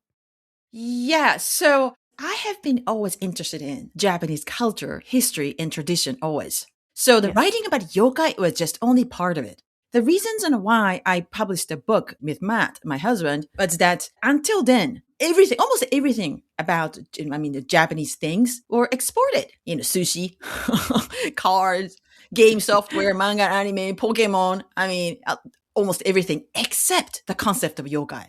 Speaker 3: Yeah, so I have been always interested in Japanese culture, history, and tradition always. So the writing about yokai was just only part of it. The reasons and why I published a book with Matt, my husband, was that until then, almost everything about, the Japanese things were exported. Sushi, cards, game software, manga, anime, Pokemon. Almost everything except the concept of yokai.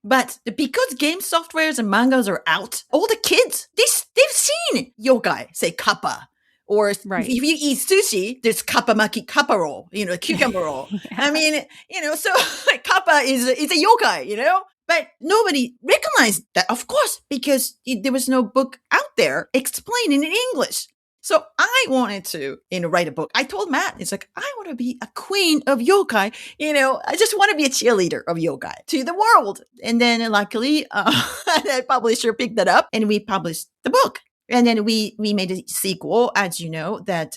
Speaker 3: But because game softwares and mangas are out, all the kids, they've seen yokai, say kappa. Or if you eat sushi, there's kappa maki, kappa roll, cucumber roll. So like, kappa is a yokai, But nobody recognized that, of course, because there was no book out there explaining in English. So I wanted to, write a book. I told Matt, it's like, I want to be a queen of yokai. I just want to be a cheerleader of yokai to the world. And then luckily, the publisher picked that up and we published the book. And then we made a sequel, as you know, that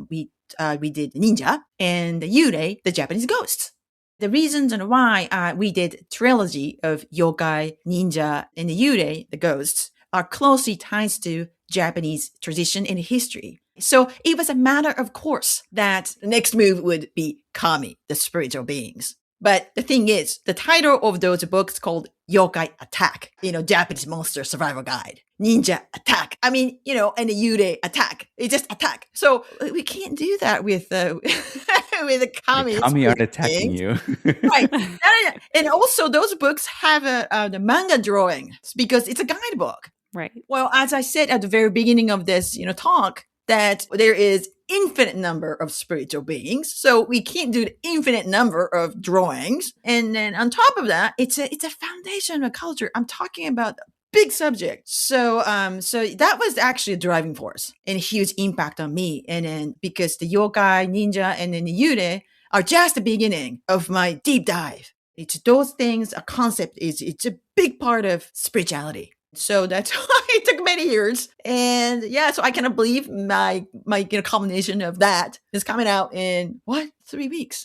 Speaker 3: we did Ninja and the Yurei, the Japanese ghosts. The reasons and why we did trilogy of yokai, ninja, and the Yurei, the ghosts, are closely tied to Japanese tradition and history. So it was a matter of course that the next move would be kami, the spiritual beings. But the thing is, the title of those books called Yokai Attack, Japanese Monster Survival Guide, Ninja Attack, and the Yurei Attack. It's just attack. So we can't do that with with the kami.
Speaker 1: The kami aren't attacking you.
Speaker 3: Right. And also those books have the manga drawings because it's a guidebook.
Speaker 4: Right.
Speaker 3: Well, as I said at the very beginning of this, talk, that there is infinite number of spiritual beings. So we can't do the infinite number of drawings. And then on top of that, it's a foundation of culture. I'm talking about a big subject. So that was actually a driving force and a huge impact on me. And then because the yokai, ninja, and then the yurei are just the beginning of my deep dive. It's those things, a concept it's a big part of spirituality. So that's why it took many years. And so I cannot believe my combination of that is coming out in 3 weeks.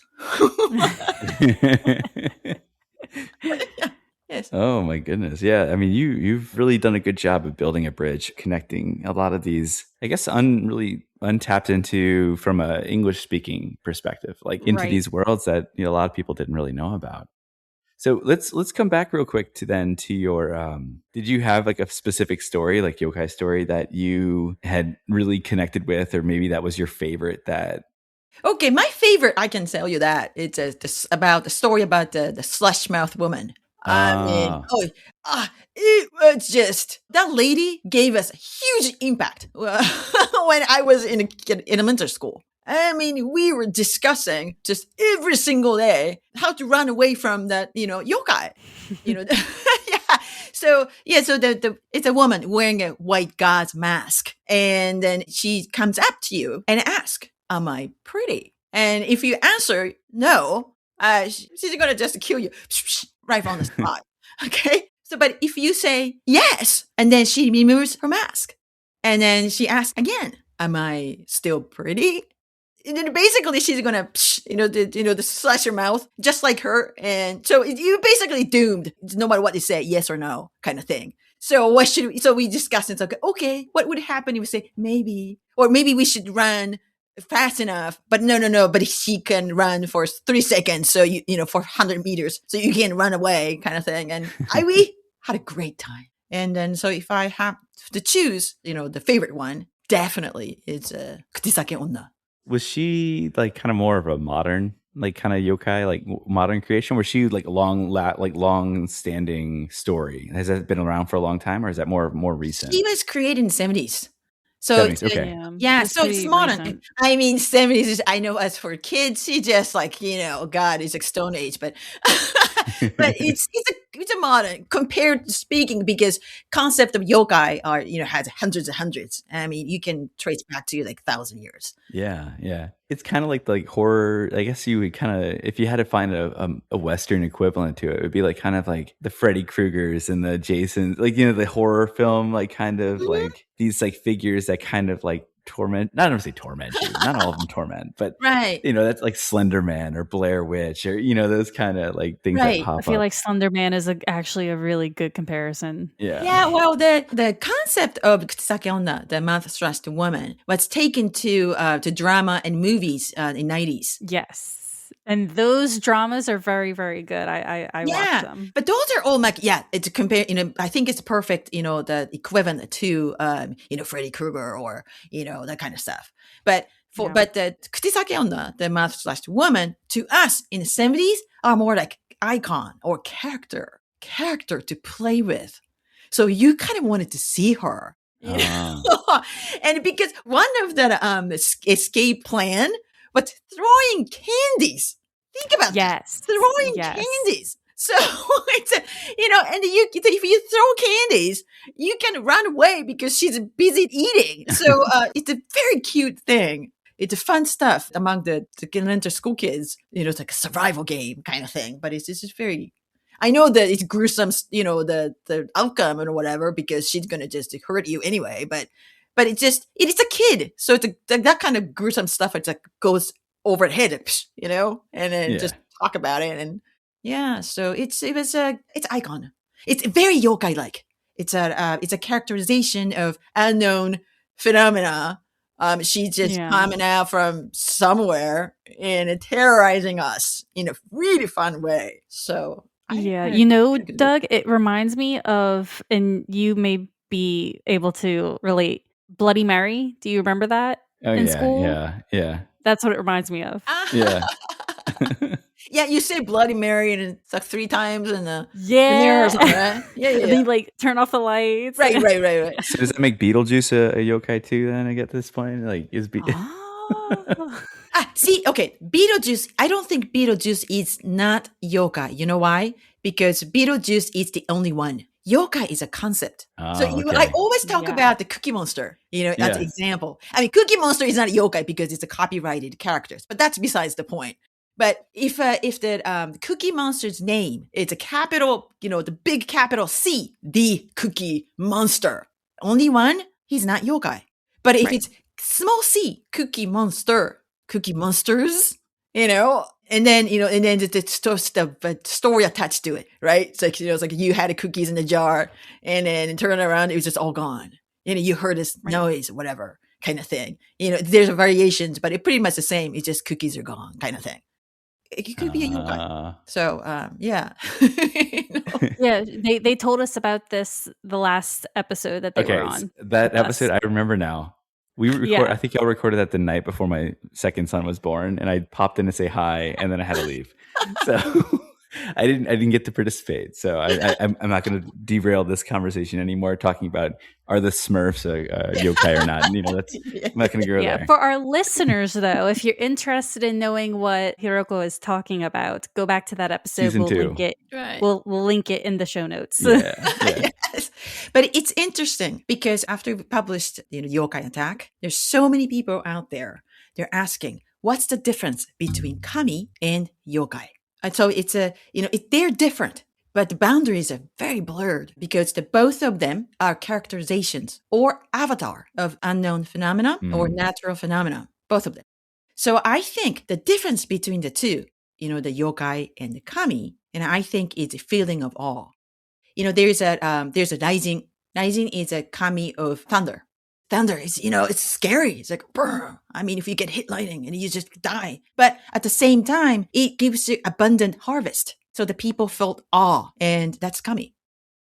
Speaker 3: Yes.
Speaker 1: Oh my goodness. Yeah. You've really done a good job of building a bridge, connecting a lot of these, I guess, really untapped into from a English speaking perspective, like into these worlds that a lot of people didn't really know about. So let's come back real quick to your, did you have like a specific story, like yokai story that you had really connected with, or maybe that was your favorite that?
Speaker 3: Okay. My favorite, I can tell you that it's about the story about the slush mouth woman. I mean,
Speaker 1: Ah.
Speaker 3: it was just that lady gave us a huge impact when I was in elementary school. I mean, we were discussing just every single day how to run away from that, yokai. Yeah. So it's a woman wearing a white god's mask, and then she comes up to you and asks, "Am I pretty?" And if you answer no, she's gonna just kill you right on the spot. Okay. So, but if you say yes, and then she removes her mask, and then she asks again, "Am I still pretty?" And then basically she's gonna, slash your mouth just like her, and so you're basically doomed no matter what you say, yes or no, kind of thing. So what should we? So we discussed it. Okay, what would happen if we say maybe, or maybe we should run fast enough, but no, but she can run for 3 seconds, so for 100 meters, so you can run away, kind of thing. And we had a great time. And then so if I have to choose, the favorite one, definitely it's Kuchisake Onna.
Speaker 1: Was she like kind of more of a modern, like kind of yokai, like modern creation? Was she like long standing story? Has that been around for a long time, or is that more recent?
Speaker 3: She was created in the 70s. So
Speaker 1: 70s, okay.
Speaker 3: Yeah, so it's modern. Recent. I mean, 70s. I know as for kids, she just like God, it's like Stone Age, but but it's a modern compared to speaking, because concept of yokai has hundreds and hundreds. I mean, you can trace back to like 1,000 years.
Speaker 1: Yeah. It's kind of like horror. I guess you would kind of, if you had to find a Western equivalent to it, it would be like kind of like the Freddy Kruegers and the Jason, like, the horror film, like kind of like these like figures that kind of like torment, not to say torment you, not all of them torment, but
Speaker 3: right.
Speaker 1: That's like Slender Man or Blair Witch or, those kind of like things that pop up.
Speaker 4: I feel like Slender Man is actually a really good comparison.
Speaker 3: Yeah. Well, the concept of Kuchisake Onna, the mouth-thrust woman, was taken to drama and movies in 90s.
Speaker 4: Yes. And those dramas are very, very good. I watch them.
Speaker 3: But those are all like, it's compare, I think it's perfect, the equivalent to, Freddy Krueger or, that kind of stuff. But but the Kuchisake Onna, the mouth-thrust woman, to us in the 70s are more like icon or character to play with. So you kind of wanted to see her. And because one of the escape plan was throwing candies. Think about that. Throwing candies. So it's and if you throw candies, you can run away because she's busy eating. So it's a very cute thing. It's a fun stuff among the elementary school kids. It's like a survival game kind of thing. But it's just very. I know that it's gruesome, the outcome or whatever, because she's gonna just hurt you anyway. But it's a kid, so it's that kind of gruesome stuff. It's like goes overhead, and then just talk about it, and so it's icon. It's very yokai like. It's a characterization of unknown phenomena. She's just coming out from somewhere and terrorizing us in a really fun way. So.
Speaker 4: Doug, it reminds me of, and you may be able to relate, Bloody Mary. Do you remember that in school?
Speaker 1: Yeah.
Speaker 4: That's what it reminds me of.
Speaker 1: Yeah.
Speaker 3: Yeah, you say Bloody Mary and it's like 3 times in the
Speaker 4: mirror
Speaker 3: or something, right? Yeah.
Speaker 4: And then like turn off the lights.
Speaker 3: Right.
Speaker 1: So does that make Beetlejuice a yokai too then, I get to this point? Like is
Speaker 3: see, okay, Beetlejuice, I don't think Beetlejuice is not yokai. You know why? Because Beetlejuice is the only one. Yokai is a concept. I always talk about the Cookie Monster, as an example. I mean, Cookie Monster is not a yokai because it's a copyrighted characters, but that's besides the point. But if the Cookie Monster's name is a capital, the big capital C, the Cookie Monster, only one, he's not yokai. But if it's small c, Cookie Monster, Cookie Monsters, and then the story attached to it, right? It's like it's like you had the cookies in the jar, and then it turned around, it was just all gone. You heard this noise, whatever kind of thing. There's variations, but it's pretty much the same. It's just cookies are gone, kind of thing. It could be a yokai. So yeah.
Speaker 4: Yeah, they told us about this the last episode that they were on.
Speaker 1: That episode I remember now. I think y'all recorded that the night before my second son was born, and I popped in to say hi, and then I had to leave. So I didn't get to participate, so I'm not going to derail this conversation anymore. Talking about are the Smurfs a yokai or not? That's I'm not going to go there.
Speaker 4: For our listeners, though, if you're interested in knowing what Hiroko is talking about, go back to that episode.
Speaker 1: Season
Speaker 4: we'll
Speaker 1: 2.
Speaker 4: link it.
Speaker 3: Right.
Speaker 4: We'll link it in the show notes.
Speaker 1: Yeah.
Speaker 3: Yes. But it's interesting because after we published, Yokai Attack, there's so many people out there. They're asking, what's the difference between kami and yokai? And so it's they're different, but the boundaries are very blurred because both of them are characterizations or avatar of unknown phenomena or natural phenomena, both of them. So I think the difference between the two, the yokai and the kami, and I think it's a feeling of awe. There's a rising. Rising is a kami of thunder. Thunder is, it's scary. It's like, brr. I mean, if you get hit lightning and you just die. But at the same time, it gives you abundant harvest. So the people felt awe, and that's kami.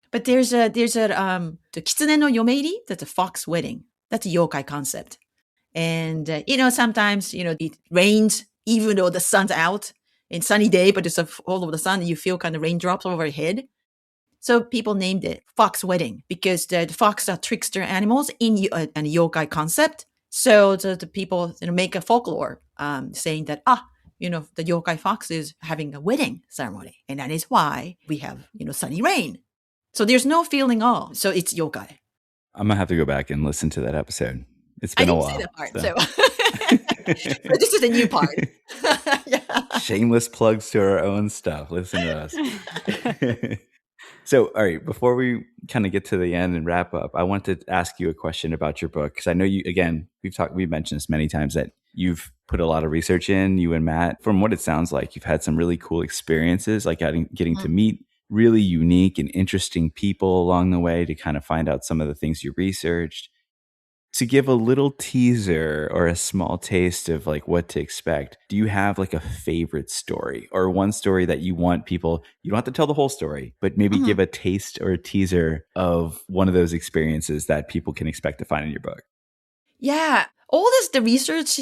Speaker 3: But there's the kitsune no yomeiri, that's a fox wedding. That's a yokai concept. And, sometimes, it rains even though the sun's out. And sunny day, but it's all over the sun, and you feel kind of raindrops over your head. So people named it Fox Wedding because the fox are trickster animals in a yokai concept. So the people make a folklore saying that, the yokai fox is having a wedding ceremony. And that is why we have, sunny rain. So there's no feeling awe. So it's yokai.
Speaker 1: I'm going to have to go back and listen to that episode. It's been a while.
Speaker 3: I didn't see that part, so. But this is a new part. Yeah.
Speaker 1: Shameless plugs to our own stuff. Listen to us. So, all right, before we kind of get to the end and wrap up, I want to ask you a question about your book. Because I know we've mentioned this many times that you've put a lot of research in, you and Matt. From what it sounds like, you've had some really cool experiences, like getting to meet really unique and interesting people along the way to kind of find out some of the things you researched. To give a little teaser or a small taste of like what to expect, do you have like a favorite story or one story that you want people, you don't have to tell the whole story, but maybe give a taste or a teaser of one of those experiences that people can expect to find in your book?
Speaker 3: Yeah. The research,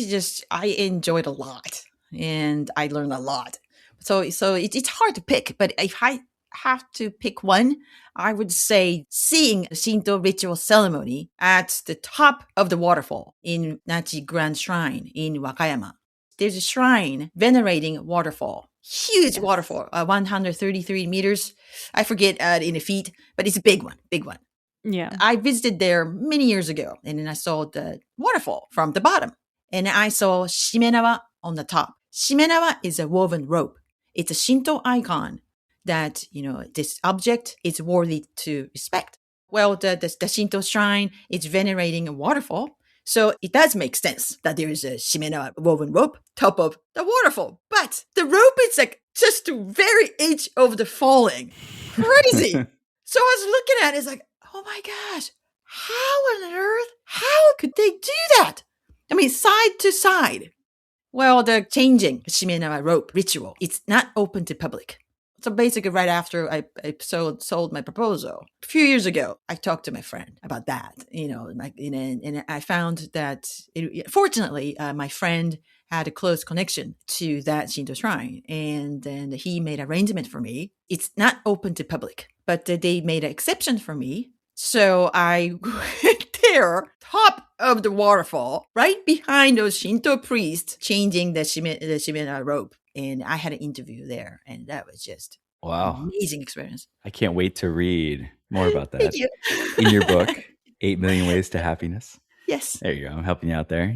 Speaker 3: I enjoyed a lot and I learned a lot. So it's hard to pick, but if I have to pick one, I would say seeing a Shinto ritual ceremony at the top of the waterfall in Nachi Grand Shrine in Wakayama. There's a shrine venerating waterfall. Huge waterfall, 133 meters. I forget in feet, but it's a big one.
Speaker 4: Yeah.
Speaker 3: I visited there many years ago, and then I saw the waterfall from the bottom. And I saw shimenawa on the top. Shimenawa is a woven rope. It's a Shinto icon that, this object is worthy to respect. Well, the Shinto shrine is venerating a waterfall. So it does make sense that there is a shimenawa woven rope top of the waterfall. But the rope is like just the very edge of the falling. Crazy. So I was looking at it, it's like, oh my gosh, how on earth? How could they do that? I mean, side to side. Well, the changing shimenawa rope ritual, it's not open to public. So basically, right after I sold my proposal, a few years ago, I talked to my friend about that, and I found that, fortunately, my friend had a close connection to that Shinto shrine, and then he made arrangement for me. It's not open to public, but they made an exception for me. So I went there, top of the waterfall, right behind those Shinto priests changing the shimena rope. And I had an interview there, and that was just
Speaker 1: wow,
Speaker 3: amazing experience.
Speaker 1: I can't wait to read more about that.
Speaker 3: Thank you.
Speaker 1: In your book, 8 Million Ways to Happiness.
Speaker 3: Yes.
Speaker 1: There you go. I'm helping you out there.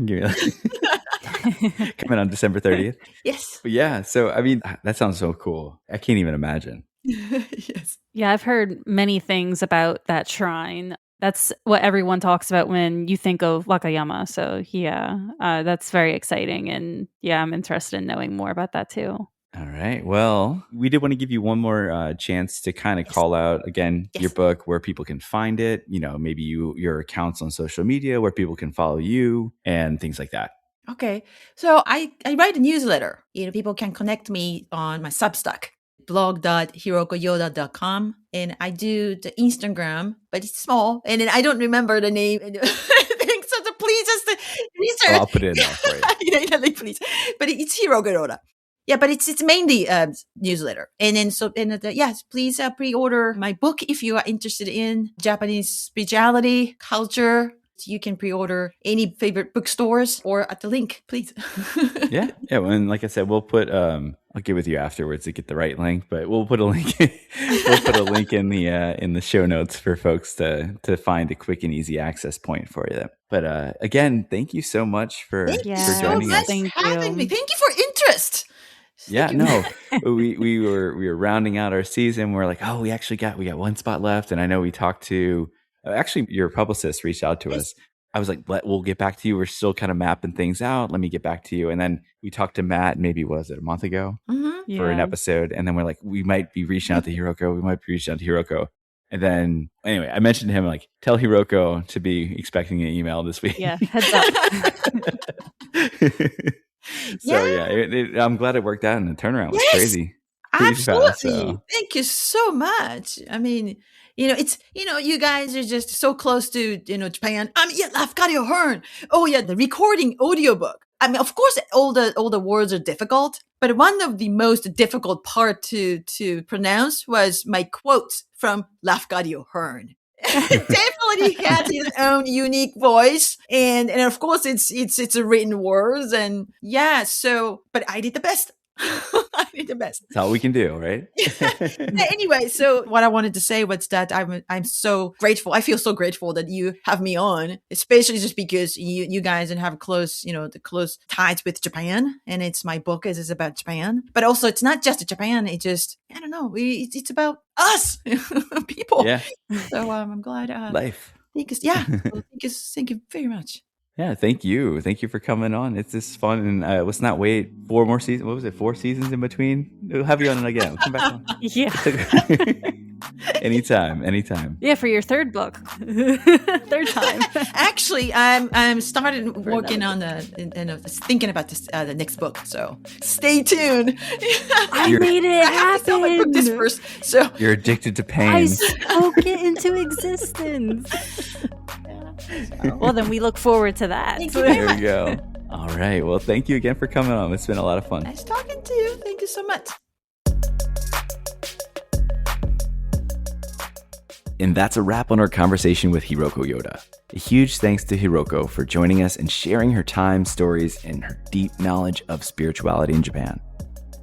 Speaker 1: Coming on December 30th.
Speaker 3: Yes.
Speaker 1: But yeah, so I mean, that sounds so cool. I can't even imagine.
Speaker 3: Yes.
Speaker 4: Yeah, I've heard many things about that shrine. That's what everyone talks about when you think of Wakayama. So yeah, that's very exciting. And yeah, I'm interested in knowing more about that too.
Speaker 1: All right. Well, we did want to give you one more chance to kind of call out again your book, where people can find it, maybe your accounts on social media, where people can follow you and things like that.
Speaker 3: Okay. So I write a newsletter. People can connect me on my Substack, blog.hirokoyoda.com. And I do the Instagram, but it's small. And then I don't remember the name. So please just research.
Speaker 1: I'll put it in there for you.
Speaker 3: Please. But it's Hiroko Yoda. Yeah, but it's mainly newsletter. And then yes, please pre-order my book if you are interested in Japanese spirituality, culture. You can pre-order any favorite bookstores or at the link, please.
Speaker 1: Yeah. And like I said, we'll put I'll get with you afterwards to get the right link, but we'll put a link we'll put a link in the show notes for folks to find a quick and easy access point for you. But again, thank you so much for joining us.
Speaker 3: Thank you for having me. Thank you for interest.
Speaker 1: Yeah, no, we were rounding out our season. We're like, oh, we got one spot left, and I know we talked to actually your publicist reached out to us. I was like, we'll get back to you. We're still kind of mapping things out. Let me get back to you. And then we talked to Matt. Maybe was it a month ago for an episode? And then we're like, we might be reaching out to Hiroko. And then anyway, I mentioned to him like, tell Hiroko to be expecting an email this week.
Speaker 4: Yeah, heads up.
Speaker 1: So I'm glad it worked out, and the turnaround was crazy.
Speaker 3: Absolutely.
Speaker 1: Fast, so.
Speaker 3: Thank you so much. I mean, it's you guys are just so close to Japan. I've got your horn. Oh yeah, the recording audiobook. I mean, of course, all the words are difficult, but one of the most difficult part to pronounce was my quotes from Lafcadio Hearn. Definitely has his own unique voice, and of course it's a written words, and but I did the best. I did the best.
Speaker 1: That's all we can do, right?
Speaker 3: Anyway, so what I wanted to say was that I'm so grateful. I feel so grateful that you have me on, especially just because you guys have close, the close ties with Japan, and it's my book is about Japan, but also it's not just Japan. It just I don't know. It's about us people.
Speaker 1: Yeah.
Speaker 3: So I'm glad.
Speaker 1: Life.
Speaker 3: Thank you. Thank you very much.
Speaker 1: Yeah, thank you. Thank you for coming on. It's just fun. And let's not wait 4 more seasons. What was it? 4 seasons in between? We'll have you on again. We'll come back on.
Speaker 4: Yeah.
Speaker 1: Anytime.
Speaker 4: Yeah, for your third book. Third time.
Speaker 3: Actually, I'm started working on thinking about this the next book. So stay tuned.
Speaker 4: I made it happen.
Speaker 3: I have to tell my book this first. So
Speaker 1: you're addicted to pain.
Speaker 4: I spoke it into existence. Well, then we look forward to that.
Speaker 1: There we go. All right. Well, thank you again for coming on. It's been a lot of fun.
Speaker 3: Nice talking to you. Thank you so much.
Speaker 1: And that's a wrap on our conversation with Hiroko Yoda. A huge thanks to Hiroko for joining us and sharing her time, stories, and her deep knowledge of spirituality in Japan.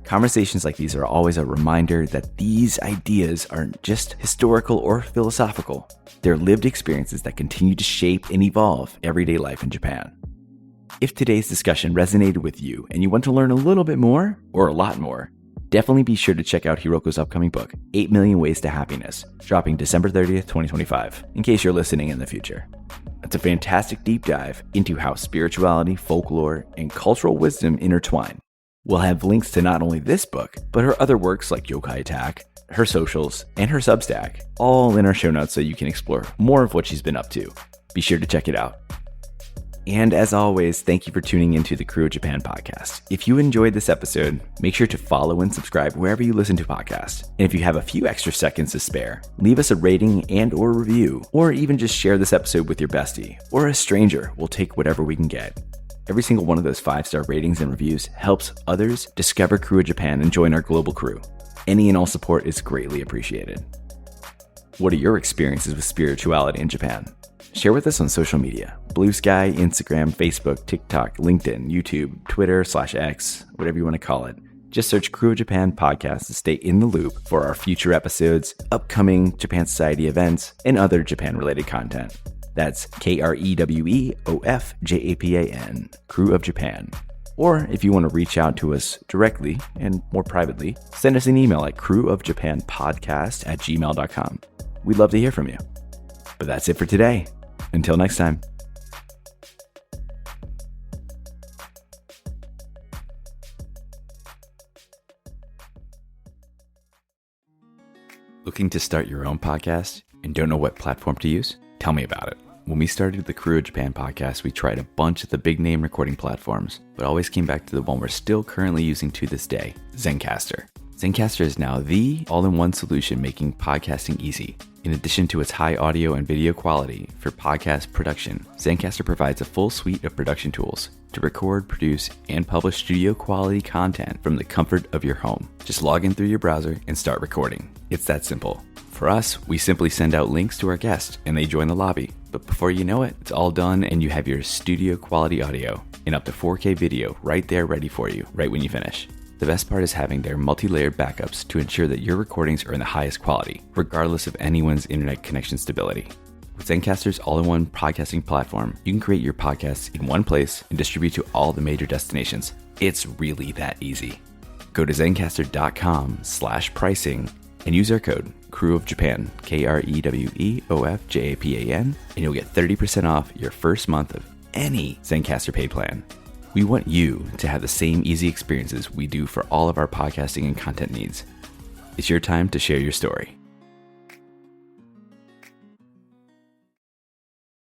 Speaker 1: Conversations like these are always a reminder that these ideas aren't just historical or philosophical. They're lived experiences that continue to shape and evolve everyday life in Japan. If today's discussion resonated with you and you want to learn a little bit more, or a lot more, definitely be sure to check out Hiroko's upcoming book, 8 Million Ways to Happiness, dropping December 30th, 2025, in case you're listening in the future. It's a fantastic deep dive into how spirituality, folklore, and cultural wisdom intertwine. We'll have links to not only this book, but her other works like Yokai Attack, her socials, and her Substack, all in our show notes so you can explore more of what she's been up to. Be sure to check it out. And as always, thank you for tuning into the Krewe of Japan podcast. If you enjoyed this episode, make sure to follow and subscribe wherever you listen to podcasts. And if you have a few extra seconds to spare, leave us a rating and or review, or even just share this episode with your bestie or a stranger. We'll take whatever we can get. Every single one of those 5-star ratings and reviews helps others discover Krewe of Japan and join our global crew. Any and all support is greatly appreciated. What are your experiences with spirituality in Japan? Share with us on social media. Blue Sky, Instagram, Facebook, TikTok, LinkedIn, YouTube, Twitter /X, whatever you want to call it. Just search Krewe of Japan podcast to stay in the loop for our future episodes, upcoming Japan Society events, and other Japan-related content. That's KREWOFJAPAN, Krewe of Japan. Or if you want to reach out to us directly and more privately, send us an email at krewofjapanpodcast@gmail.com. We'd love to hear from you. But that's it for today. Until next time. Looking to start your own podcast and don't know what platform to use? Tell me about it. When we started the Krewe of Japan podcast, we tried a bunch of the big name recording platforms, but always came back to the one we're still currently using to this day, Zencaster. Zencastr is now the all-in-one solution making podcasting easy. In addition to its high audio and video quality for podcast production, Zencastr provides a full suite of production tools to record, produce, and publish studio-quality content from the comfort of your home. Just log in through your browser and start recording. It's that simple. For us, we simply send out links to our guests and they join the lobby. But before you know it, it's all done and you have your studio-quality audio and up to 4K video right there ready for you right when you finish. The best part is having their multi-layered backups to ensure that your recordings are in the highest quality, regardless of anyone's internet connection stability. With Zencastr's all-in-one podcasting platform, you can create your podcasts in one place and distribute to all the major destinations. It's really that easy. Go to zencastr.com/pricing and use our code CREWOFJAPAN, KREWEOFJAPAN, and you'll get 30% off your first month of any Zencastr paid plan. We want you to have the same easy experiences we do for all of our podcasting and content needs. It's your time to share your story.